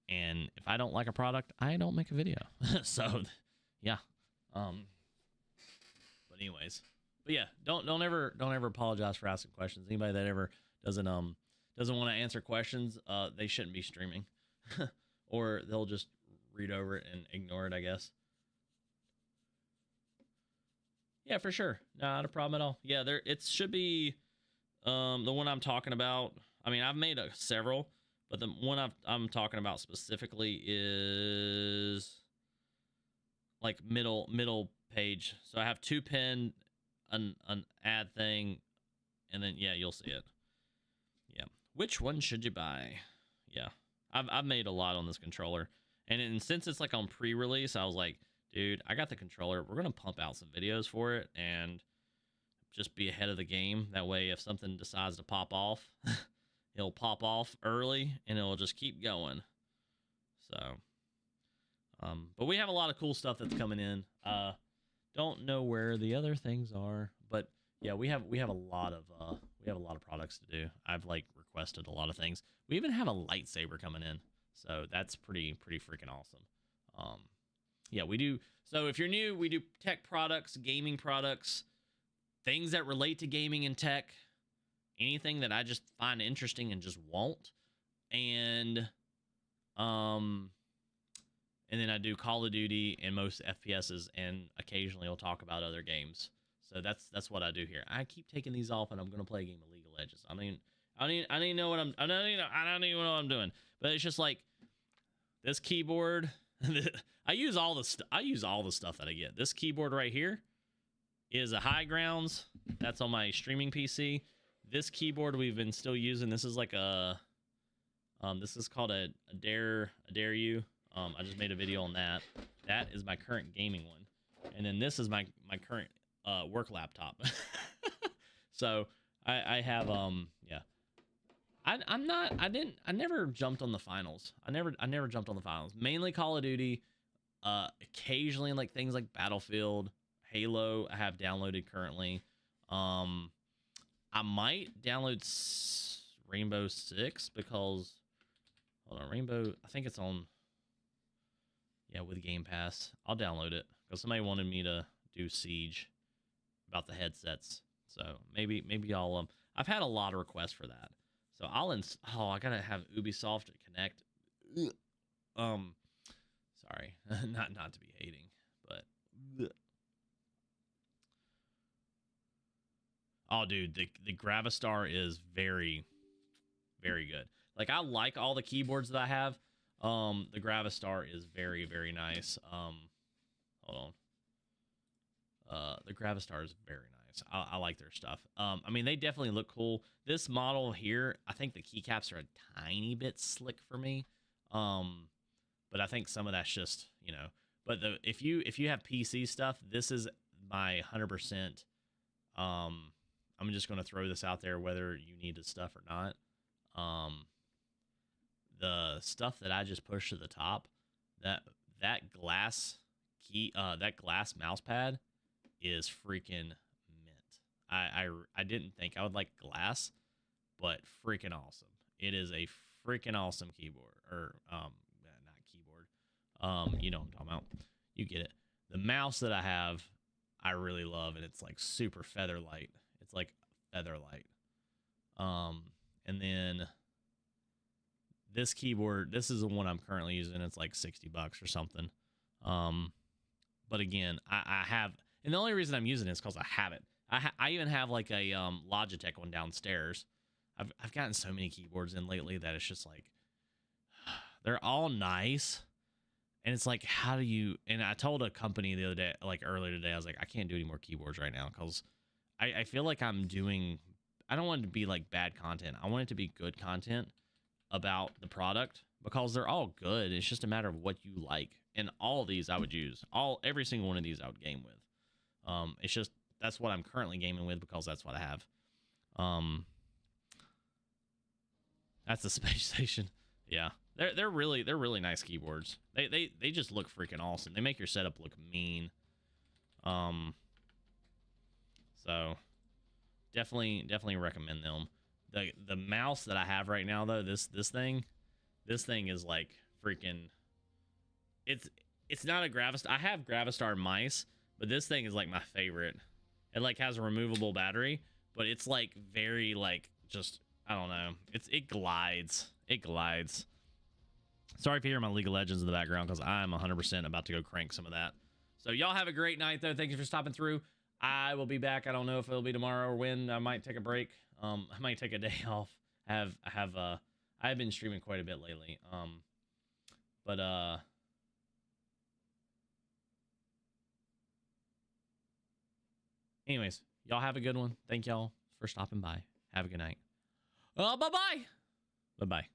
And if I don't like a product, I don't make a video. So, yeah. But anyways, but yeah, don't ever apologize for asking questions. Anybody that ever doesn't want to answer questions, they shouldn't be streaming, or they'll just read over it and ignore it, I guess. Yeah, for sure. Not a problem at all. Yeah, it should be the one I'm talking about. I mean, I've made several, but the one I'm talking about specifically is like middle page. So I have two pin, an ad thing, and then yeah, you'll see it. Yeah. Which one should you buy? Yeah. I've made a lot on this controller. And since it's like on pre-release, I was like, dude, I got the controller. We're going to pump out some videos for it and just be ahead of the game. That way, if something decides to pop off, it'll pop off early and it'll just keep going. So, but we have a lot of cool stuff that's coming in. Don't know where the other things are, but yeah, we have a lot of products to do. I've like requested a lot of things. We even have a lightsaber coming in. So that's pretty freaking awesome. Yeah, we do. So if you're new, we do tech products, gaming products, things that relate to gaming and tech, anything that I just find interesting and just won't. And then I do Call of Duty and most FPSs, and occasionally I'll talk about other games. So that's what I do here. I keep taking these off, and I'm gonna play a game of League of Legends. I don't even know what I'm doing. But it's just like this keyboard. I use all the stuff that I get. This keyboard right here is a High Grounds. That's on my streaming PC. This keyboard we've been still using. This is like this is called a Dare You. I just made a video on that. That is my current gaming one, and then this is my current work laptop. So I have yeah. I'm not. I never jumped on the finals. I never jumped on the finals. Mainly Call of Duty. Occasionally like things like Battlefield, Halo. I have downloaded currently. I might download Rainbow Six because hold on, Rainbow. I think it's on. Yeah, with Game Pass, I'll download it because somebody wanted me to do Siege about the headsets. So maybe I'll I've had a lot of requests for that. So oh, I gotta have Ubisoft to connect. Sorry, not to be hating, but oh, dude, the Gravistar is very, very good. Like I like all the keyboards that I have. The Gravistar is very, very nice. Hold on. The Gravistar is very nice. I like their stuff. I mean, they definitely look cool. This model here, I think the keycaps are a tiny bit slick for me. But I think some of that's just, you know, but if you have PC stuff, this is my 100%. I'm just going to throw this out there, whether you need this stuff or not. The stuff that I just pushed to the top, that glass key, that glass mouse pad is freaking mint. I didn't think I would like glass, but freaking awesome. It is a freaking awesome keyboard, or not keyboard. You know what I'm talking about. You get it. The mouse that I have, I really love, and it's like super feather light. It's like feather light. And then this keyboard, this is the one I'm currently using. It's like $60 or something. But again, I have, and the only reason I'm using it is because I have it. I even have like a Logitech one downstairs. I've gotten so many keyboards in lately that it's just like, they're all nice. And it's like, how do you, and I told a company the other day, like earlier today, I was like, I can't do any more keyboards right now because I feel like I'm doing, I don't want it to be like bad content. I want it to be good content about the product because they're all good. It's just a matter of what you like. And all of these I would use. Every single one of these I would game with. It's just, that's what I'm currently gaming with because that's what I have. That's the space station. Yeah. They're really nice keyboards. They just look freaking awesome. They make your setup look mean. So definitely recommend them. The mouse that I have right now though, this thing is like freaking, it's not a Gravistar. I have Gravistar mice, but this thing is like my favorite. It like has a removable battery, but it's like very like just, I don't know. It glides. It glides. Sorry if you hear my League of Legends in the background because I'm 100% about to go crank some of that. So y'all have a great night though. Thank you for stopping through. I will be back. I don't know if it'll be tomorrow or when. I might take a break. I might take a day off. I've been streaming quite a bit lately. Anyways, y'all have a good one. Thank y'all for stopping by. Have a good night. Bye-bye. Bye-bye.